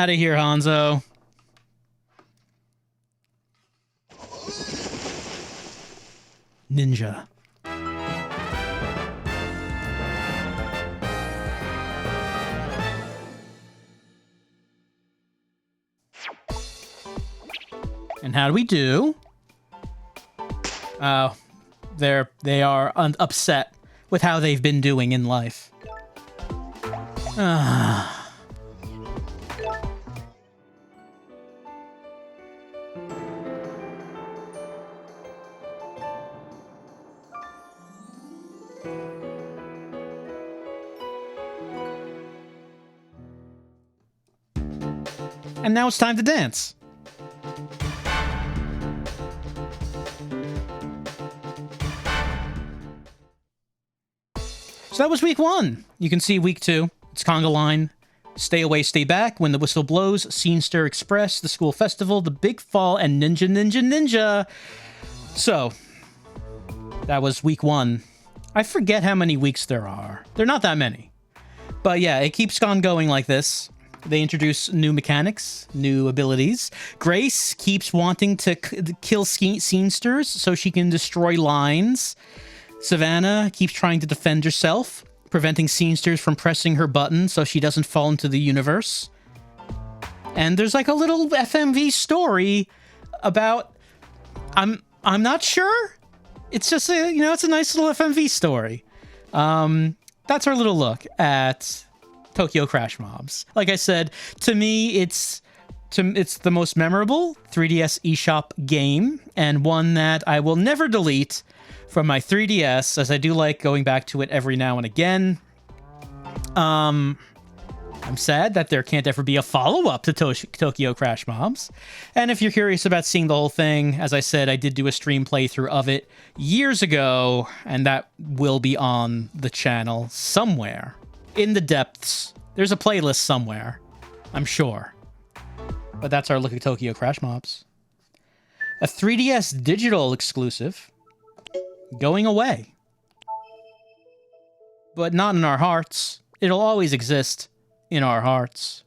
A: out of here, Hanzo. Ninja. And how do we do? Oh, they are upset with how they've been doing in life. And now it's time to dance. So that was week 1. You can see week 2. It's conga line. Stay away, stay back. When the whistle blows. Scenester Express. The school festival. The big fall. And ninja, ninja, ninja. So, that was week 1. I forget how many weeks there are. They're not that many. But yeah, it keeps on going like this. They introduce new mechanics, new abilities. Grace keeps wanting to kill scenesters so she can destroy lines. Savannah keeps trying to defend herself, preventing scenesters from pressing her button so she doesn't fall into the universe. And there's like a little FMV story about... I'm not sure. It's just a, it's a nice little FMV story. That's our little look at Tokyo Crash Mobs. Like I said, to me, it's the most memorable 3DS eShop game, and one that I will never delete from my 3DS, as I do like going back to it every now and again. I'm sad that there can't ever be a follow-up to Tokyo Crash Mobs. And if you're curious about seeing the whole thing, as I said, I did do a stream playthrough of it years ago, and that will be on the channel somewhere. In the depths. There's a playlist somewhere, I'm sure. But that's our look at Tokyo Crash Mobs. A 3DS digital exclusive. Going away. But not in our hearts. It'll always exist in our hearts.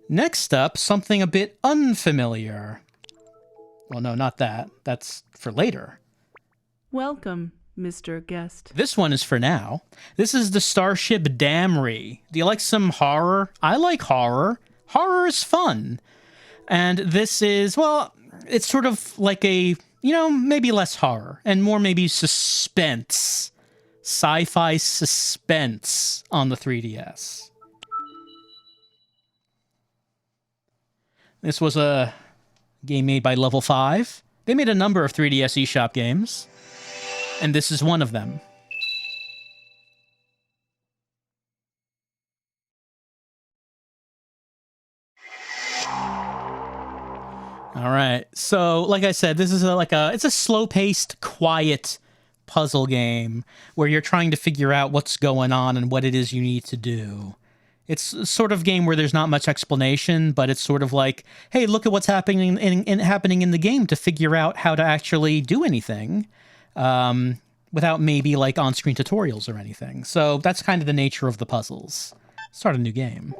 A: Next up, something a bit unfamiliar. Well, no, not that. That's for later.
B: Welcome, Mr. Guest.
A: This one is for now. This is the Starship Damrey. Do you like some horror? I like horror. Horror is fun. And this is, well, it's sort of like a, maybe less horror and more maybe suspense. Sci-fi suspense on the 3DS. This was a game made by Level 5. They made a number of 3DS eShop games, and this is one of them. All right, so like I said, this is it's a slow-paced, quiet puzzle game where you're trying to figure out what's going on and what it is you need to do. It's a sort of game where there's not much explanation, but it's sort of like, hey, look at what's happening in the game to figure out how to actually do anything without maybe like on-screen tutorials or anything. So that's kind of the nature of the puzzles. Start a new game.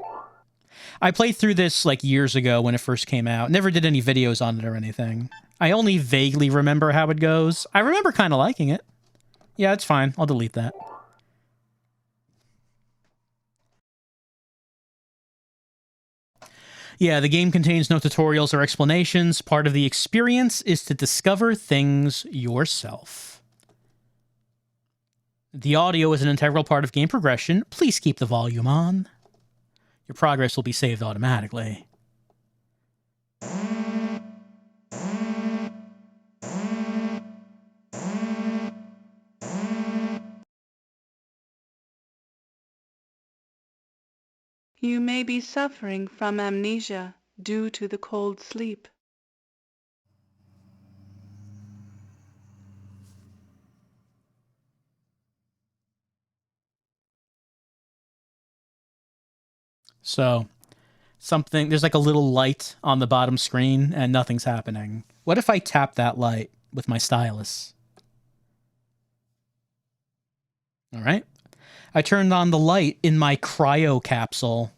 A: I played through this like years ago when it first came out. Never did any videos on it or anything. I only vaguely remember how it goes. I remember kind of liking it. Yeah, it's fine. I'll delete that. Yeah, the game contains no tutorials or explanations. Part of the experience is to discover things yourself. The audio is an integral part of game progression. Please keep the volume on. Your progress will be saved automatically.
B: You may be suffering from amnesia due to the cold sleep.
A: So, there's like a little light on the bottom screen and nothing's happening. What if I tap that light with my stylus? All right. I turned on the light in my cryo capsule.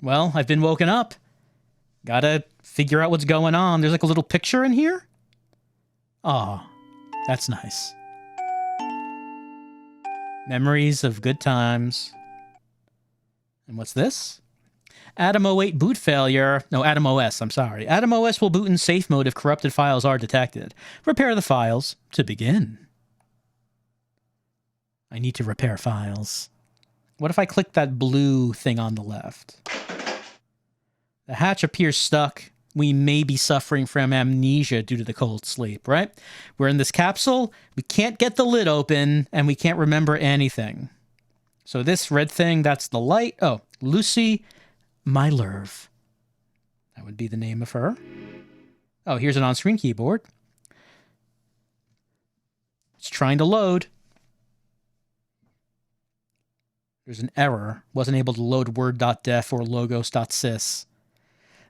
A: Well, I've been woken up. Gotta figure out what's going on. There's like a little picture in here. Aw, that's nice. Memories of good times. And what's this? Atom 08 boot failure. No, Atom OS, I'm sorry. Atom OS will boot in safe mode if corrupted files are detected. Repair the files to begin. I need to repair files. What if I click that blue thing on the left? The hatch appears stuck. We may be suffering from amnesia due to the cold sleep, right? We're in this capsule. We can't get the lid open, and we can't remember anything. So this red thing, that's the light. Oh, Lucy Mylerv. That would be the name of her. Oh, here's an on-screen keyboard. It's trying to load. There's an error. Wasn't able to load word.def or logos.sys.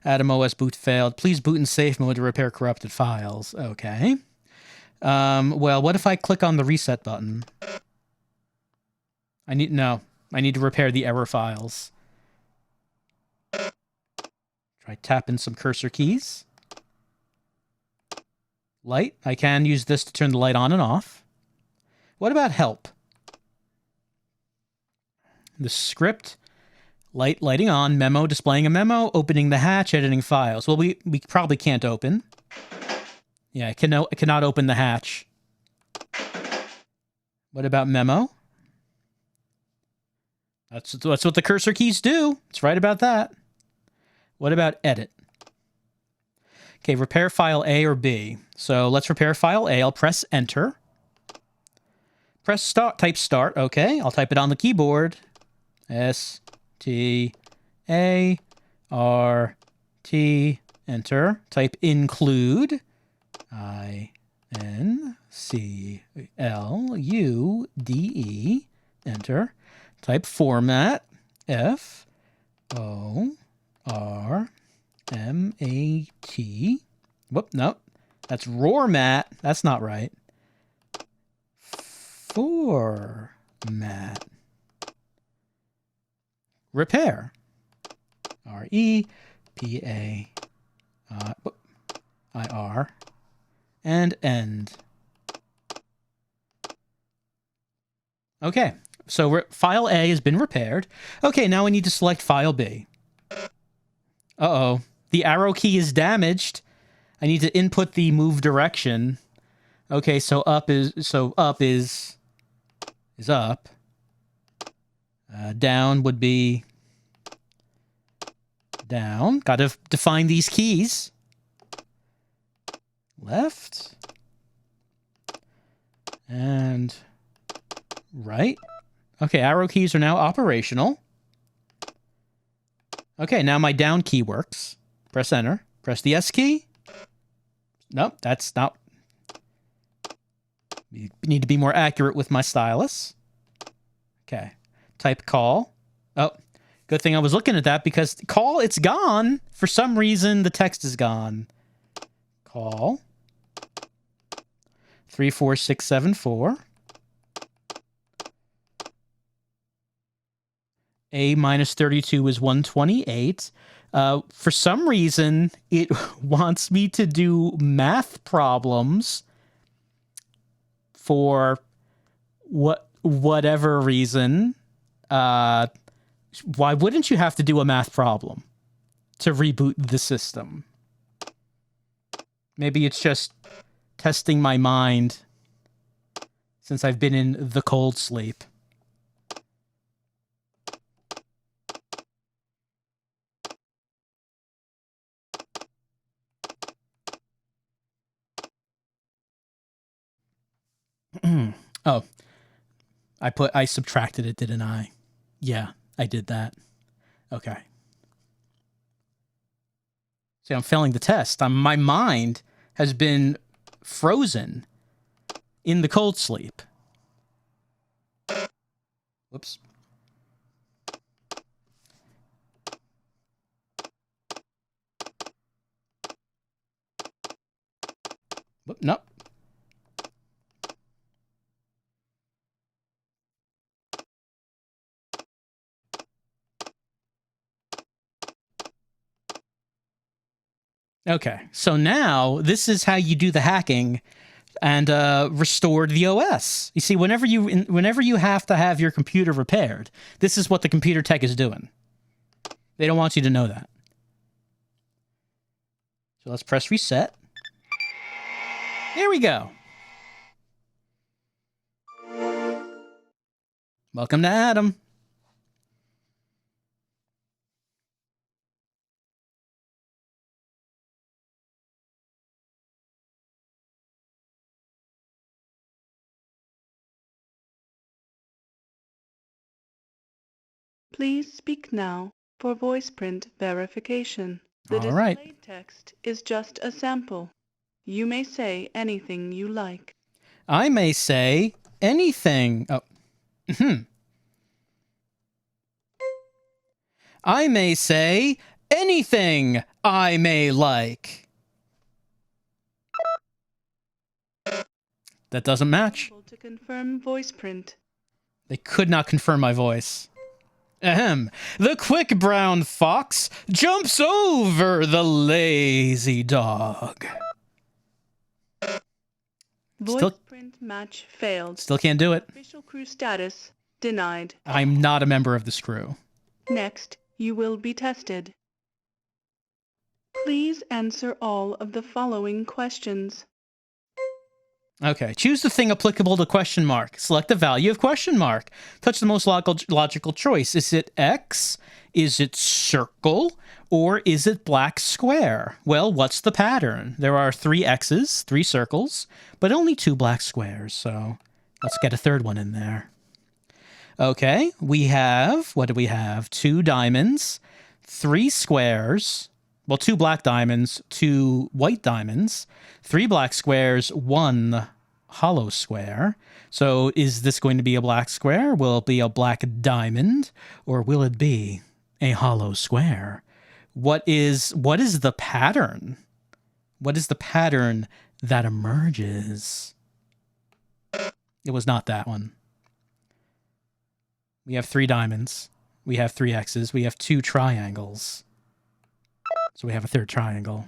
A: Atom OS boot failed. Please boot in safe mode to repair corrupted files. Okay. Well, what if I click on the reset button? I need to repair the error files. Try tapping some cursor keys. Light. I can use this to turn the light on and off. What about help? The script. Lighting on, memo, displaying a memo, opening the hatch, editing files. Well, we probably can't open. Yeah, I cannot open the hatch. What about memo? That's what the cursor keys do. It's right about that. What about edit? Okay, repair file A or B. So let's repair file A. I'll press enter. Press start, type start. Okay, I'll type it on the keyboard. S-T-A-R-T, enter. Type include, I-N-C-L-U-D-E, enter. Type format, F-O-R-M-A-T. Whoop, nope. That's roarmat. That's not right. Format. Repair. R-E-P-A-I-R. And end. Okay. So file A has been repaired. Okay, now we need to select file B. Uh-oh. The arrow key is damaged. I need to input the move direction. Okay, so up is up. Down would be down. Got to define these keys. Left. And right. Okay, arrow keys are now operational. Okay, now my down key works. Press enter. Press the S key. Nope, that's not... You need to be more accurate with my stylus. Okay. Type call. Oh, good thing I was looking at that because call, it's gone. For some reason, the text is gone. Call. 34674. A minus 32 is 128. For some reason, it wants me to do math problems for whatever reason. Why wouldn't you have to do a math problem to reboot the system? Maybe it's just testing my mind since I've been in the cold sleep. Oh, I subtracted it, didn't I? Yeah, I did that. Okay. See, I'm failing the test. My mind has been frozen in the cold sleep. Whoops. Whoop, nope. Okay, so now this is how you do the hacking and restored the OS. You see, whenever you have to have your computer repaired, this is what the computer tech is doing. They don't want you to know that. So let's press reset. There we go. Welcome to Adam.
B: Please speak now for voice print verification. The
A: All right.
B: displayed text is just a sample. You may say anything you like.
A: I may say anything. Oh. I may say anything I may like. That doesn't match.
B: To confirm voice print.
A: They could not confirm my voice. Ahem. The quick brown fox jumps over the lazy dog.
B: Voice print match failed.
A: Still can't do it.
B: Official crew status denied.
A: I'm not a member of this crew.
B: Next, you will be tested. Please answer all of the following questions.
A: Okay, choose the thing applicable to question mark. Select the value of question mark. Touch the most logical choice. Is it X? Is it circle? Or is it black square? Well, what's the pattern? There are 3 X's, 3 circles, but only 2 black squares, so let's get a third one in there. Okay, we have, what do we have? 2 diamonds, 3 squares, well, 2 black diamonds, 2 white diamonds, 3 black squares, 1 hollow square. So is this going to be a black square? Will it be a black diamond? Or will it be a hollow square? What is the pattern? What is the pattern that emerges? It was not that one. We have 3 diamonds. We have 3 X's. We have 2 triangles. So we have a third triangle.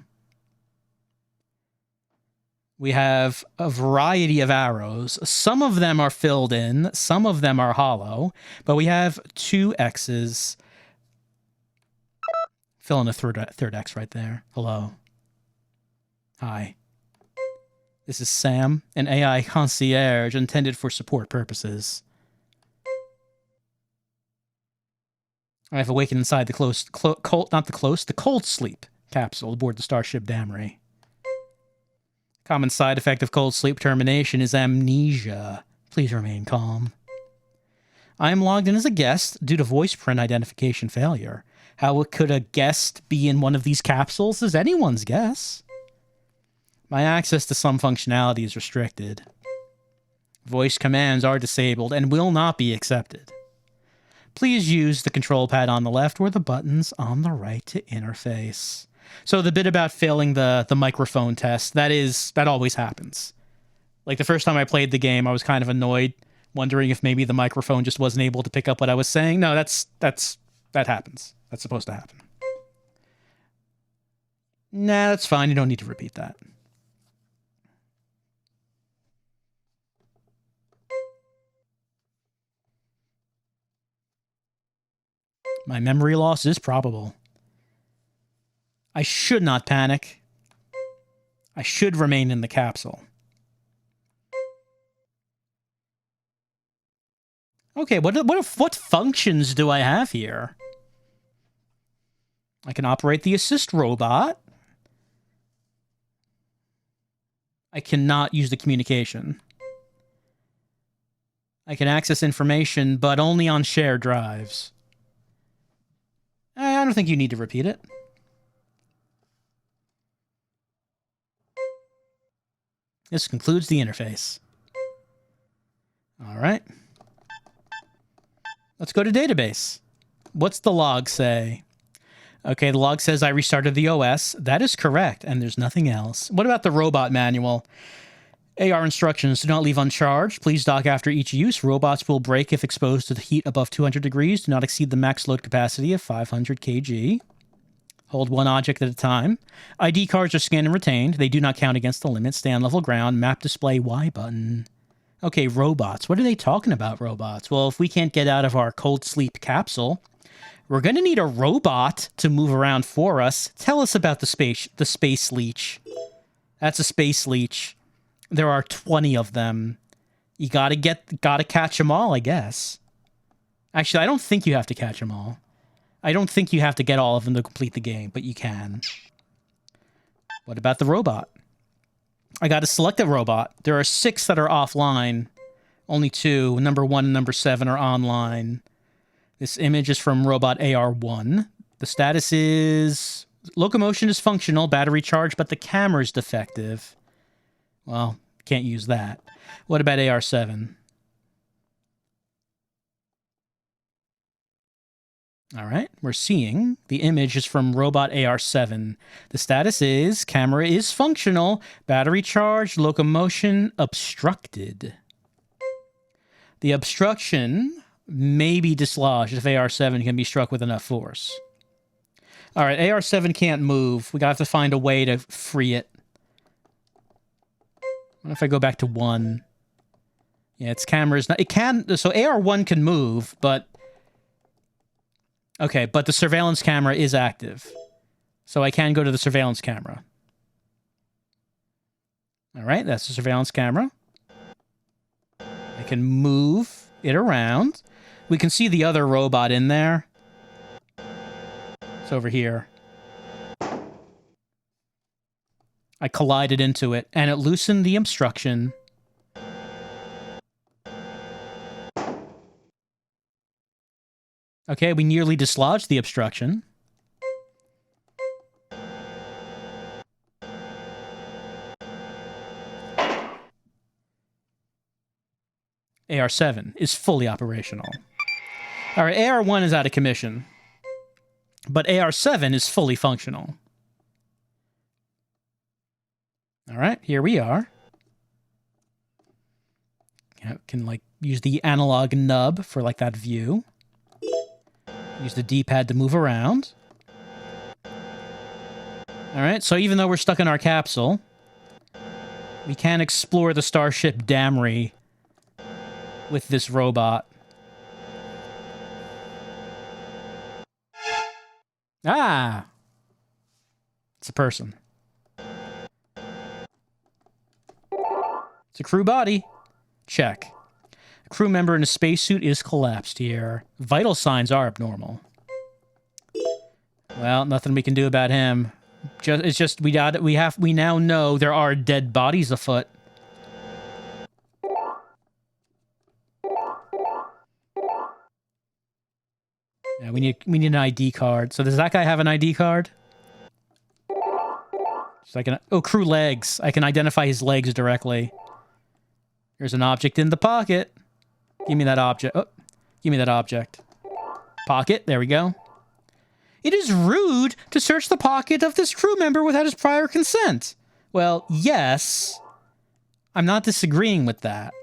A: We have a variety of arrows. Some of them are filled in. Some of them are hollow. But we have 2 X's. Fill in a third X right there. Hello. Hi. This is Sam, an AI concierge intended for support purposes. I have awakened inside the cold sleep capsule aboard the Starship Damrey. Common side effect of cold sleep termination is amnesia. Please remain calm. I am logged in as a guest due to voice print identification failure. How could a guest be in one of these capsules is anyone's guess. My access to some functionality is restricted. Voice commands are disabled and will not be accepted. Please use the control pad on the left or the buttons on the right to interface. So the bit about failing the microphone test, that always happens. Like the first time I played the game, I was kind of annoyed, wondering if maybe the microphone just wasn't able to pick up what I was saying. No, that happens. That's supposed to happen. Nah, that's fine. You don't need to repeat that. My memory loss is probable. I should not panic. I should remain in the capsule. Okay, what functions do I have here? I can operate the assist robot. I cannot use the communication. I can access information, but only on shared drives. I don't think you need to repeat it. This concludes the interface. All right. Let's go to database. What's the log say? Okay, the log says I restarted the OS. That is correct, and there's nothing else. What about the robot manual? AR instructions: do not leave uncharged. Please dock after each use. Robots will break if exposed to the heat above 200 degrees. Do not exceed the max load capacity of 500 kg. Hold one object at a time. ID cards are scanned and retained. They do not count against the limit. Stay on level ground. Map display Y button. Okay, robots. What are they talking about, robots? Well, if we can't get out of our cold sleep capsule, we're going to need a robot to move around for us. Tell us about the space leech. That's a space leech. There are 20 of them. You gotta catch them all, I guess. Actually, I don't think you have to catch them all. I don't think you have to get all of them to complete the game, but you can. What about the robot? I got to select a robot. There are 6 that are offline. Only 2, number 1 and number 7, are online. This image is from robot AR1. The status is... locomotion is functional, battery charged, but the camera's defective. Well, can't use that. What about AR7? All right, we're seeing the image is from robot AR7. The status is camera is functional, battery charged, locomotion obstructed. The obstruction may be dislodged if AR7 can be struck with enough force. All right, AR7 can't move. We got to find a way to free it. What if I go back to 1? Yeah, its camera's not... it can... so AR1 can move, but... okay, but the surveillance camera is active. So I can go to the surveillance camera. All right, that's the surveillance camera. I can move it around. We can see the other robot in there. It's over here. I collided into it, and it loosened the obstruction. Okay, we nearly dislodged the obstruction. AR7 is fully operational. All right, AR1 is out of commission, but AR7 is fully functional. All right, here we are. Can, like, use the analog nub for, like, that view. Use the D-pad to move around. All right, so even though we're stuck in our capsule, we can explore the Starship Damrey with this robot. Ah! It's a person. It's a crew body. Check. A crew member in a spacesuit is collapsed here. Vital signs are abnormal. Well, nothing we can do about him. It's just we now know there are dead bodies afoot. Yeah, we need an ID card. So does that guy have an ID card? So I can... oh, crew legs. I can identify his legs directly. There's an object in the pocket. Give me that object. Oh, give me that object. Pocket. There we go. It is rude to search the pocket of this crew member without his prior consent. Well, yes. I'm not disagreeing with that.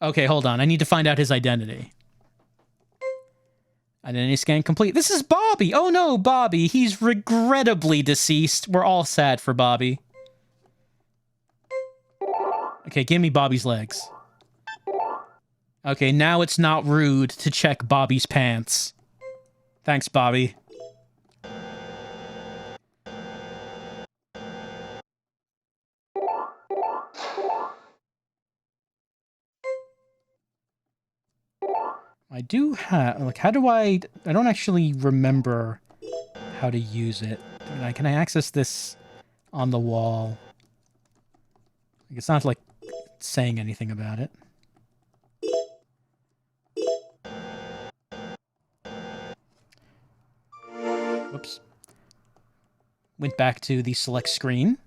A: Okay, hold on. I need to find out his identity. Identity scan complete. This is Bobby. Oh no, Bobby. He's regrettably deceased. We're all sad for Bobby. Okay, give me Bobby's legs. Okay, now it's not rude to check Bobby's pants. Thanks, Bobby. I do have... like, how do I don't actually remember how to use it. Can I access this on the wall? Like, it's not, like, saying anything about it. Whoops. Went back to the select screen.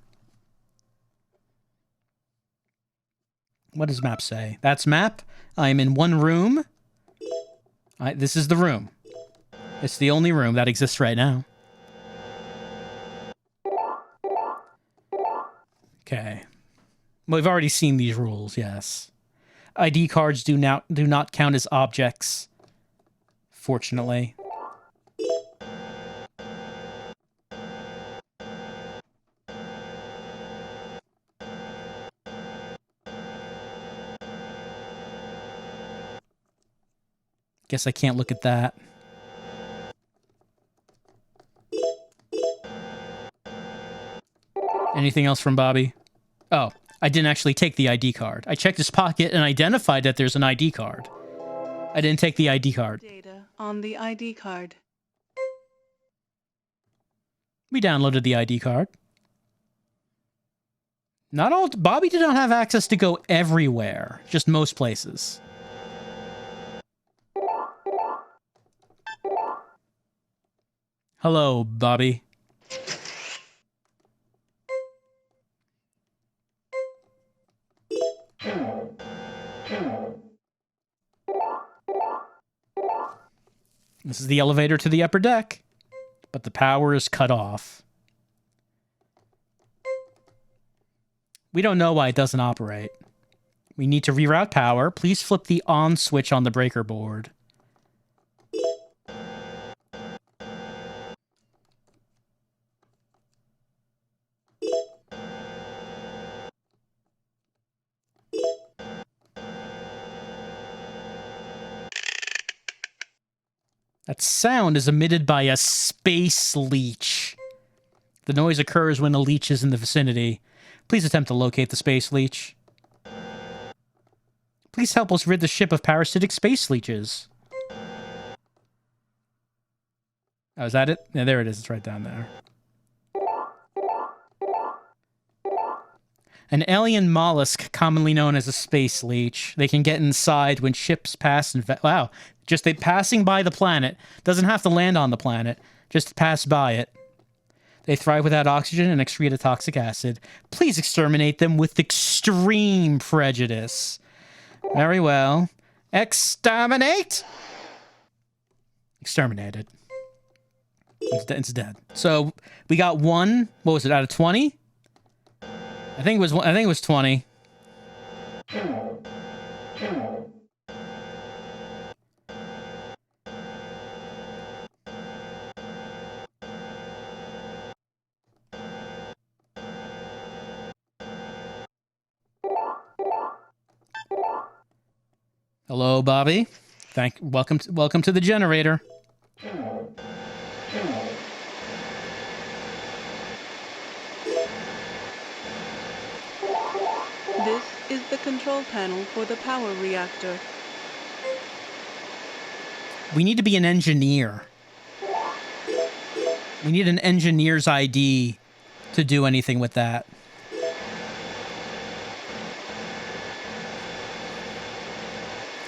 A: What does map say? That's map. I am in one room. This is the room. It's the only room that exists right now. Okay. We've already seen these rules, yes. ID cards do not count as objects, fortunately. Guess I can't look at that. Anything else from Bobby? Oh, I didn't actually take the ID card. I checked his pocket and identified that there's an ID card. I didn't take the ID card.
B: Data on the ID card.
A: We downloaded the ID card. Not all... Bobby did not have access to go everywhere. Just most places. Hello, Bobby. This is the elevator to the upper deck, but the power is cut off. We don't know why it doesn't operate. We need to reroute power. Please flip the on switch on the breaker board. That sound is emitted by a space leech. The noise occurs when a leech is in the vicinity. Please attempt to locate the space leech. Please help us rid the ship of parasitic space leeches. Oh, is that it? Yeah, there it is. It's right down there. An alien mollusk, commonly known as a space leech. They can get inside when ships pass and... Wow. Just they passing by the planet. Doesn't have to land on the planet. Just pass by it. They thrive without oxygen and excrete a toxic acid. Please exterminate them with extreme prejudice. Very well. Exterminate! Exterminated. It's dead. So, we got one... What was it, out of 20? I think it was 20. Hello, Bobby. Welcome to the generator.
B: This is the control panel for the power reactor.
A: We need to be an engineer. We need an engineer's ID to do anything with that.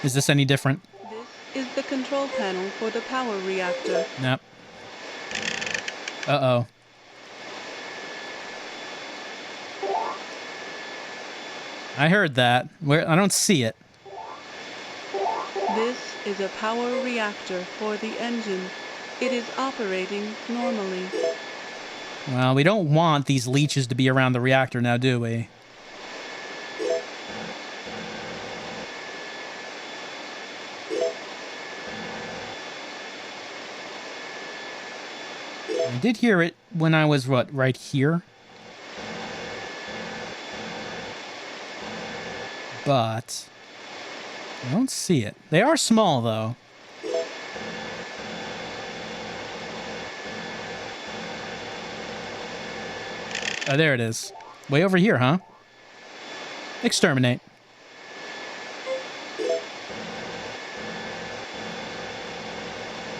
A: Is this any different?
B: This is the control panel for the power reactor.
A: Nope. Uh-oh. I heard that. I don't see it.
B: This is a power reactor for the engine. It is operating normally.
A: Well, we don't want these leeches to be around the reactor now, do we? I did hear it when I was, right here? But I don't see it. They are small, though. Oh, there it is. Way over here, huh? Exterminate.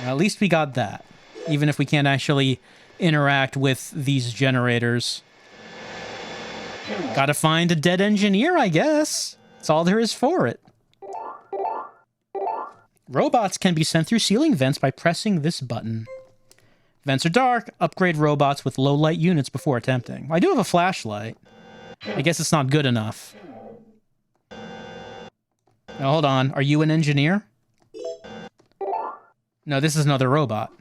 A: Well, at least we got that. Even if we can't actually interact with these generators. Gotta find a dead engineer, I guess. That's all there is for it. Robots can be sent through ceiling vents by pressing this button. Vents are dark. Upgrade robots with low light units before attempting. I do have a flashlight. I guess it's not good enough. Now, hold on. Are you an engineer? No, this is another robot.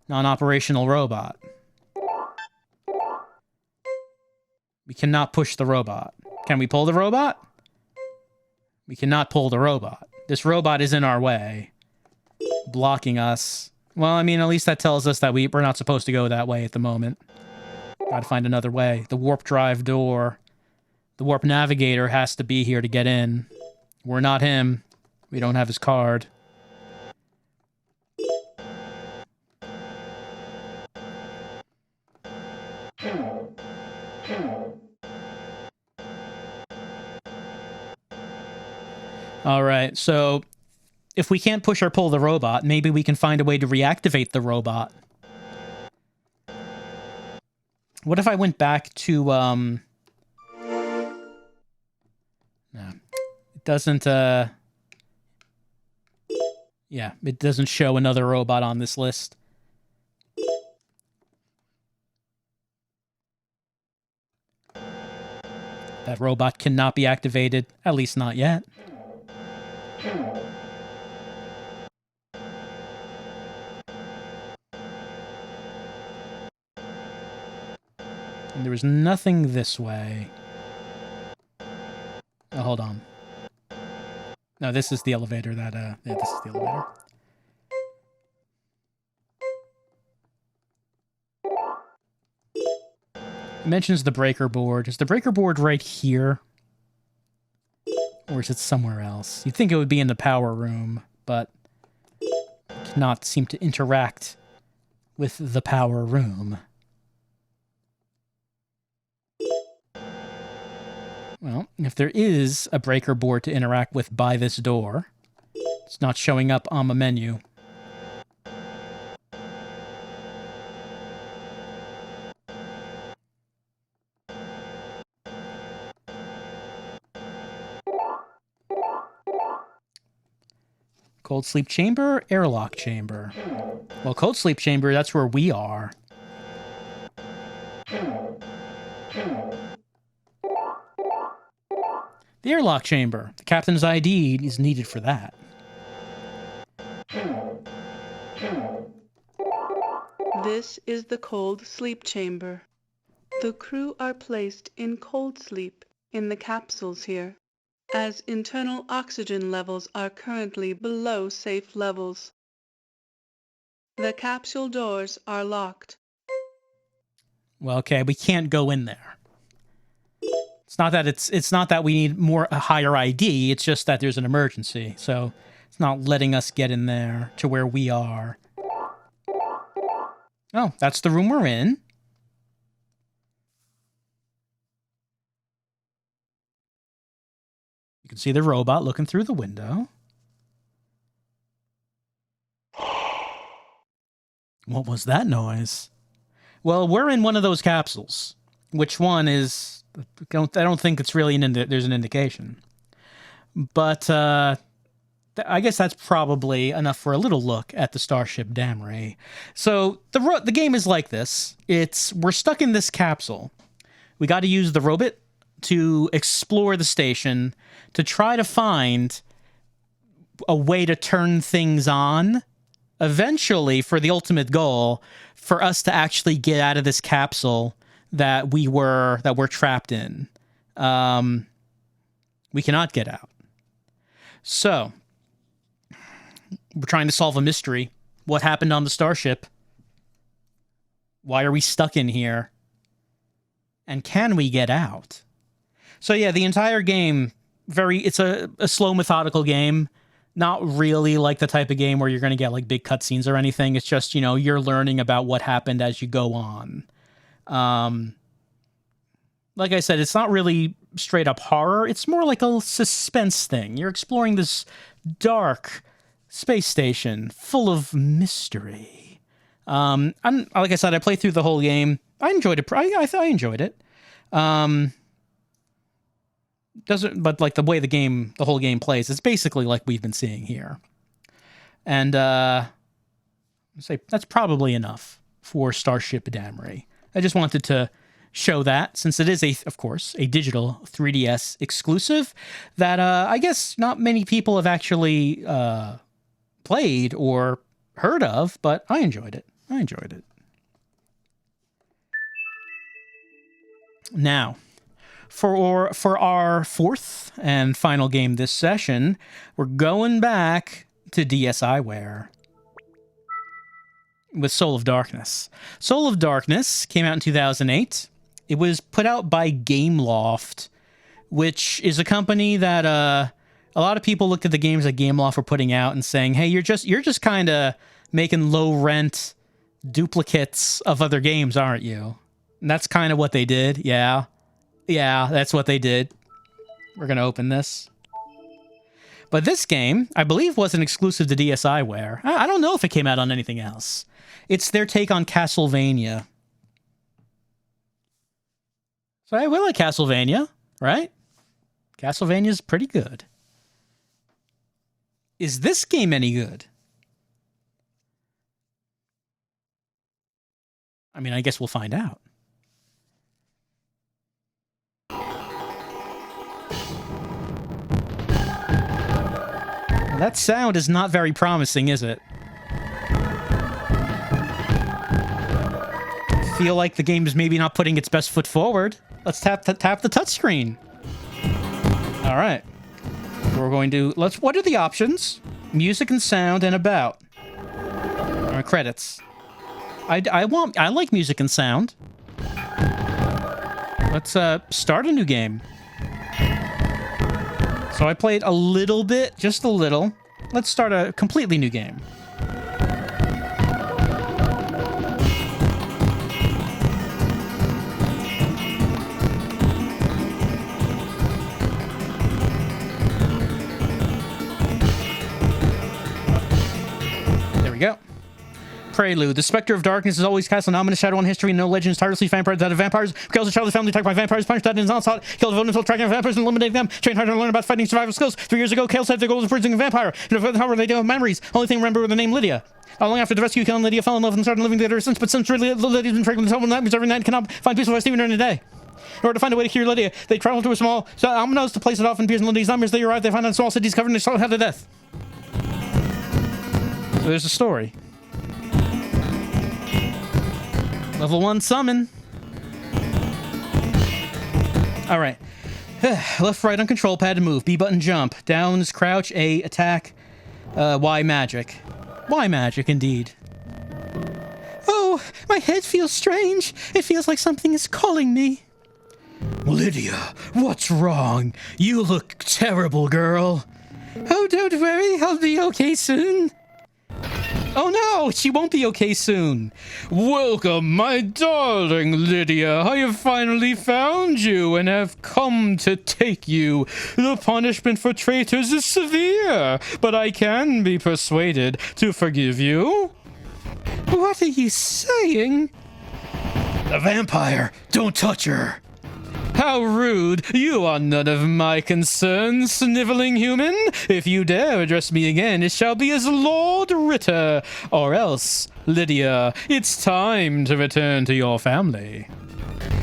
A: Non-operational robot. We cannot push the robot. Can we pull the robot? We cannot pull the robot. This robot is in our way. Blocking us. Well, I mean, at least that tells us that we're not supposed to go that way at the moment. Gotta find another way. The warp drive door. The warp navigator has to be here to get in. We're not him. We don't have his card. All right, so if we can't push or pull the robot, maybe we can find a way to reactivate the robot. What if I went back to, no, it doesn't, yeah, it doesn't show another robot on this list. That robot cannot be activated, at least not yet. And there was nothing this way. Oh, hold on. No, this is the elevator that, yeah, this is the elevator. It mentions the breaker board. Is the breaker board right here? Or is it somewhere else? You'd think it would be in the power room, but cannot seem to interact with the power room. Well, if there is a breaker board to interact with by this door, it's not showing up on the menu. Cold sleep chamber, airlock chamber. Well, cold sleep chamber, that's where we are. The airlock chamber. The captain's ID is needed for that.
B: This is the cold sleep chamber. The crew are placed in cold sleep in the capsules here, as internal oxygen levels are currently below safe levels. The capsule doors are locked.
A: Well, okay, we can't go in there. It's not that we need a higher ID, it's just that there's an emergency. So it's not letting us get in there to where we are. Oh, that's the room we're in. You can see the robot looking through the window. What was that noise? Well, we're in one of those capsules. Which one is... I don't think it's really there's an indication. But I guess that's probably enough for a little look at the Starship Damrey. So the game is like this. We're stuck in this capsule. We got to use the robot to explore the station to try to find a way to turn things on. Eventually, for the ultimate goal, for us to actually get out of this capsule that we're trapped in. We cannot get out. So, we're trying to solve a mystery. What happened on the starship? Why are we stuck in here? And can we get out? So yeah, the entire game, it's a slow, methodical game. Not really like the type of game where you're going to get like big cutscenes or anything. It's just, you're learning about what happened as you go on. Like I said, it's not really straight up horror. It's more like a suspense thing. You're exploring this dark space station full of mystery. Like I said, I played through the whole game. I enjoyed it. I thought I enjoyed it. But like the way the whole game plays, it's basically like we've been seeing here. And I'd say that's probably enough for Starship Damrey. I just wanted to show that, since it is of course, a digital 3DS exclusive that I guess not many people have actually played or heard of, but I enjoyed it. Now, for our fourth and final game this session, we're going back to DSiWare with Soul of Darkness. Soul of Darkness came out in 2008. It was put out by Gameloft, which is a company that a lot of people looked at the games that Gameloft were putting out and saying, "Hey, you're just kind of making low rent duplicates of other games, aren't you?" And that's kind of what they did. Yeah, that's what they did. We're gonna open this. But this game, I believe, wasn't exclusive to DSiWare. I don't know if it came out on anything else. It's their take on Castlevania. So I will like Castlevania, right? Castlevania's pretty good. Is this game any good? I mean, I guess we'll find out. Well, that sound is not very promising, is it? I feel like the game is maybe not putting its best foot forward. Let's tap the touchscreen. All right. We're going to... What are the options? Music and sound and about. All right, credits. I like music and sound. Let's start a new game. So I played a little bit, just a little. Let's start a completely new game. There we go. Prelude. The Spectre of Darkness is always cast an ominous shadow on history, and no legends tirelessly vampires that of vampires. Kills a child of the family attacked by vampires, punished that in his onslaught. Kills a vulnerable tracking vampires and eliminating them. Trained hard to learn about fighting survival skills. 3 years ago, Kale said the goal was freezing a vampire. However, they don't have memories. Only thing remember with the name Lydia. Not long after the rescue, Kale and Lydia fell in love and started living together since. But since Lydia's been pregnant with nightmares every night, cannot find peaceful rest even during the day. In order to find a way to cure Lydia, they travel to a small ominous to place it off and appears in Lydia's nightmares. They arrive, they find out a small city's covered in solid to death. So there's a story. Level 1 summon. All right. Left, right on control pad to move. B button jump. Down is crouch. A attack. Y magic. Y magic indeed. Oh, my head feels strange. It feels like something is calling me. Lydia, what's wrong? You look terrible, girl. Oh, don't worry. I'll be okay soon. Oh no, she won't be okay soon. Welcome, my darling Lydia. I have finally found you and have come to take you. The punishment for traitors is severe, but I can be persuaded to forgive you. What are you saying? The vampire, don't touch her. How rude! You are none of my concern, sniveling human! If you dare address me again, it shall be as Lord Ritter, or else, Lydia, it's time to return to your family.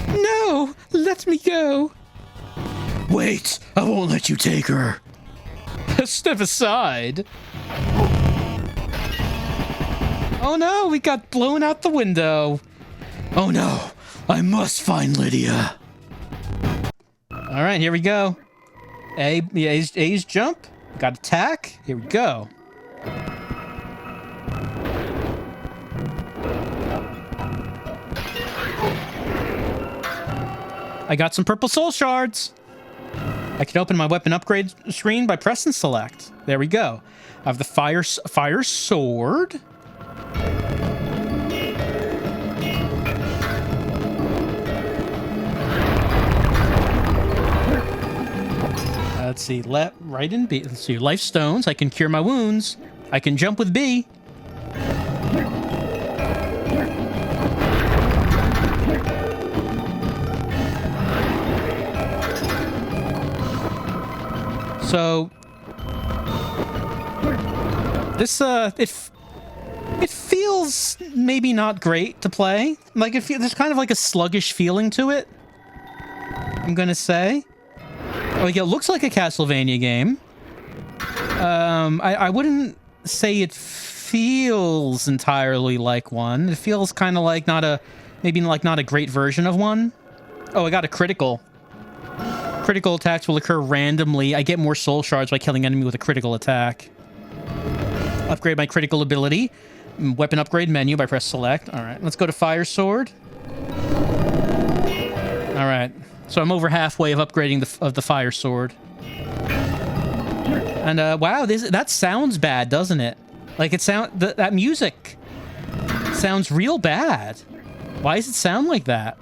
A: No! Let me go! Wait! I won't let you take her! Step aside! Oh no, we got blown out the window! Oh no! I must find Lydia! All right, here we go. A's jump. Got attack. Here we go. I got some purple soul shards. I can open my weapon upgrade screen by pressing select. There we go. I have the fire sword. Let's see, right in B. Let's see, life stones. I can cure my wounds. I can jump with B. So this it feels maybe not great to play. Like there's kind of like a sluggish feeling to it. I'm gonna say. Like, it looks like a Castlevania game. I wouldn't say it feels entirely like one. It feels kind of like maybe not a great version of one. Oh, I got a critical. Critical attacks will occur randomly. I get more soul shards by killing enemy with a critical attack. Upgrade my critical ability. Weapon upgrade menu by press select. All right, let's go to fire sword. All right. So I'm over halfway of upgrading the fire sword. And wow, that sounds bad, doesn't it? Like that music sounds real bad. Why does it sound like that?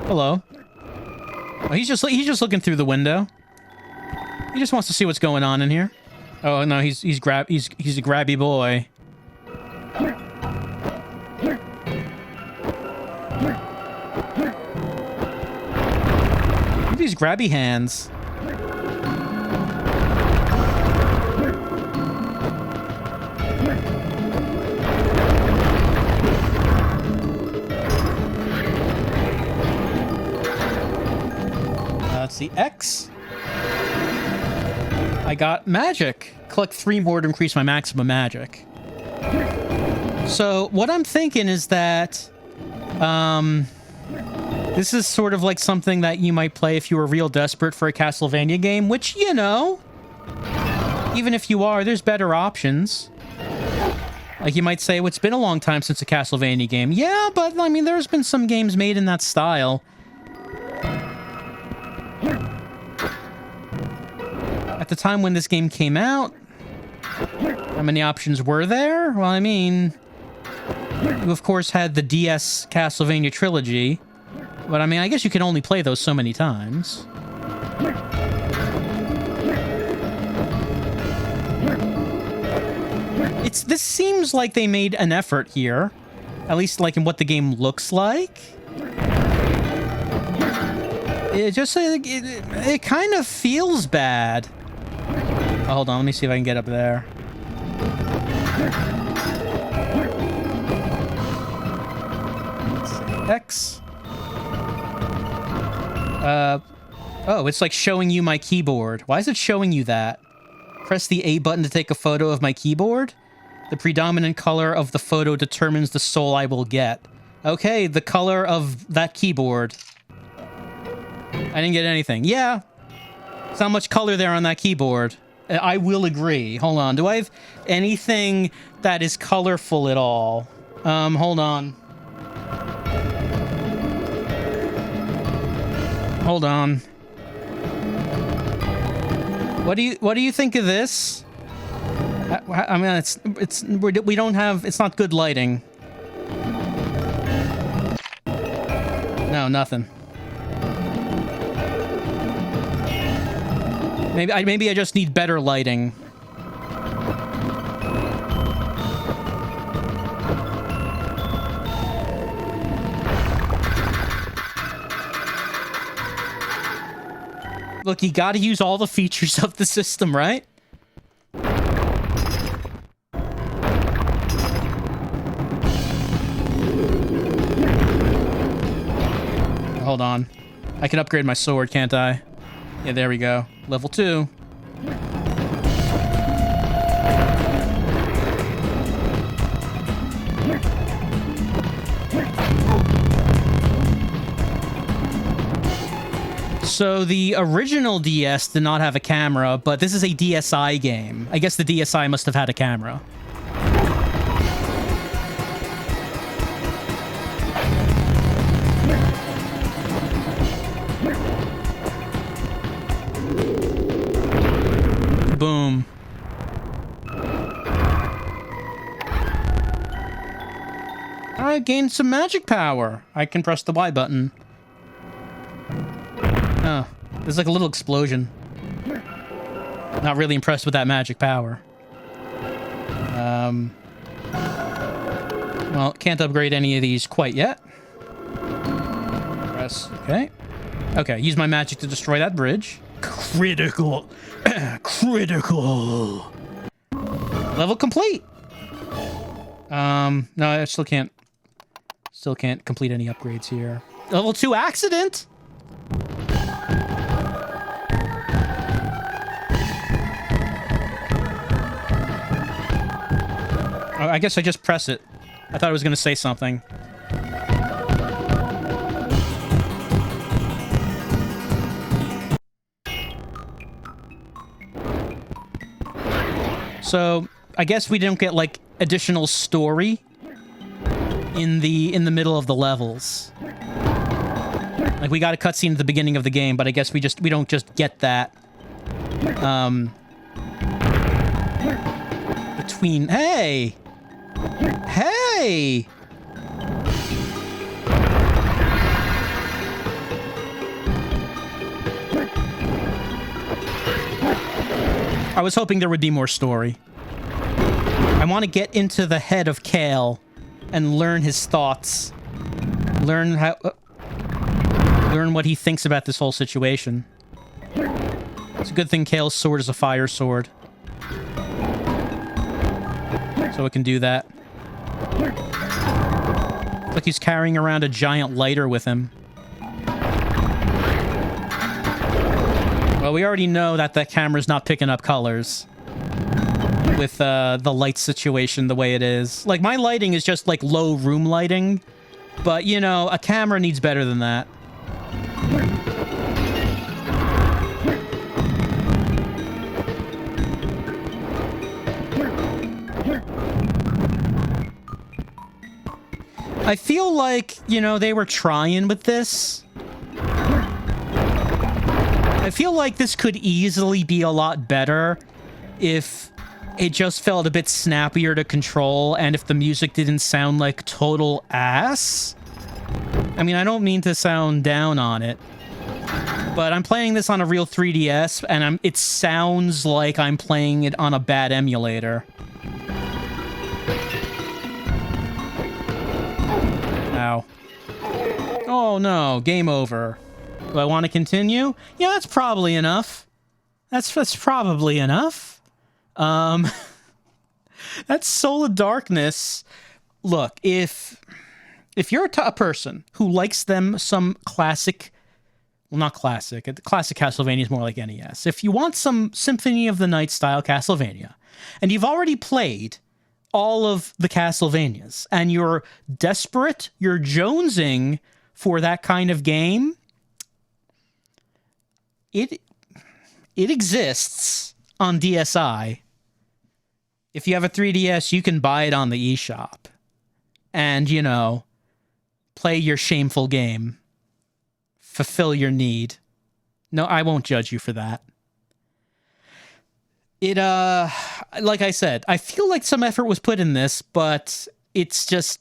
A: Hello. Oh, he's just looking through the window. He just wants to see what's going on in here. Oh no, he's a grabby boy. Look at these grabby hands. Let's see, X. I got magic. Collect 3 more to increase my maximum magic. So what I'm thinking is that this is sort of like something that you might play if you were real desperate for a Castlevania game, which, you know, even if you are, there's better options. Like, you might say, well, it's been a long time since a Castlevania game. Yeah, but, I mean, there's been some games made in that style. At the time when this game came out, how many options were there? Well, I mean, you of course had the DS Castlevania trilogy, but I mean, I guess you can only play those so many times. This seems like they made an effort here, at least like in what the game looks like. It kind of feels bad. Oh, hold on, let me see if I can get up there. Let's see. X. Oh, it's like showing you my keyboard. Why is it showing you that? Press the A button to take a photo of my keyboard. The predominant color of the photo determines the soul I will get. Okay, the color of that keyboard. I didn't get anything. Yeah. There's not much color there on that keyboard. I will agree. Hold on. Do I have anything that is colorful at all? Hold on. Hold on. What do you think of this? I mean, we don't have, it's not good lighting. No, nothing. Maybe I just need better lighting. Look, you gotta use all the features of the system, right? Hold on. I can upgrade my sword, can't I? Yeah, there we go. Level 2. So the original DS did not have a camera, but this is a DSi game. I guess the DSi must have had a camera. Boom. I gained some magic power. I can press the Y button. Oh, there's like a little explosion. Not really impressed with that magic power. Well, can't upgrade any of these quite yet. Press, okay. Okay, use my magic to destroy that bridge. Critical. Critical. Level complete. No, I still can't complete any upgrades here. Level 2 accident. Oh, I guess I just press it. I thought I was going to say something. So, I guess we don't get, like, additional story in the middle of the levels. Like, we got a cutscene at the beginning of the game, but I guess we don't just get that. Between... Hey! Hey! I was hoping there would be more story. I want to get into the head of Kale and learn his thoughts. Learn what he thinks about this whole situation. It's a good thing Kale's sword is a fire sword. So it can do that. It's like he's carrying around a giant lighter with him. Well, we already know that the camera's not picking up colors with the light situation the way it is. Like, my lighting is just, like, low room lighting. But, you know, a camera needs better than that. I feel like, you know, they were trying with this. I feel like this could easily be a lot better if it just felt a bit snappier to control and if the music didn't sound like total ass. I mean, I don't mean to sound down on it, but I'm playing this on a real 3DS and it sounds like I'm playing it on a bad emulator. Ow. Oh no, game over. Do I want to continue? Yeah, that's probably enough. That's probably enough. That's Soul of Darkness. Look, if you're a person who likes them some classic, well, not classic, classic Castlevania is more like NES. If you want some Symphony of the Night style Castlevania, and you've already played all of the Castlevanias, and you're desperate, you're jonesing for that kind of game, it exists on DSi. If you have a 3DS, you can buy it on the eShop. And, you know, play your shameful game. Fulfill your need. No, I won't judge you for that. It, like I said, I feel like some effort was put in this, but it's just,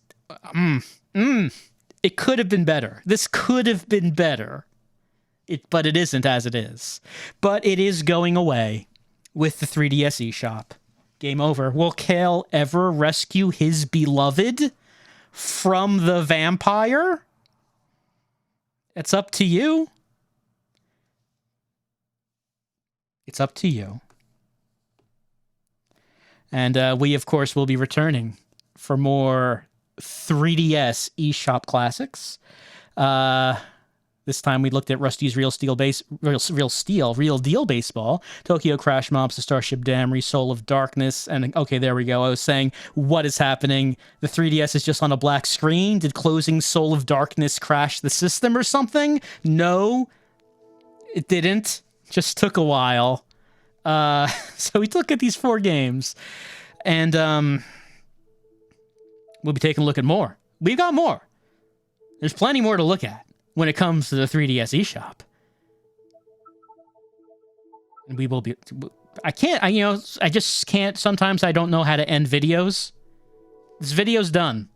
A: it could have been better. This could have been better. But it isn't as it is. But it is going away with the 3DS eShop. Game over. Will Kale ever rescue his beloved from the vampire? It's up to you. It's up to you. And we, of course, will be returning for more 3DS eShop classics. This time we looked at Rusty's Real Deal Baseball, Tokyo Crash Mobs, the Starship Damrey, Soul of Darkness, and okay, there we go. I was saying, what is happening? The 3DS is just on a black screen. Did closing Soul of Darkness crash the system or something? No, it didn't. Just took a while. So we look at these 4 games, and we'll be taking a look at more. We've got more. There's plenty more to look at when it comes to the 3DS eShop. And we will be... I just can't... Sometimes I don't know how to end videos. This video's done.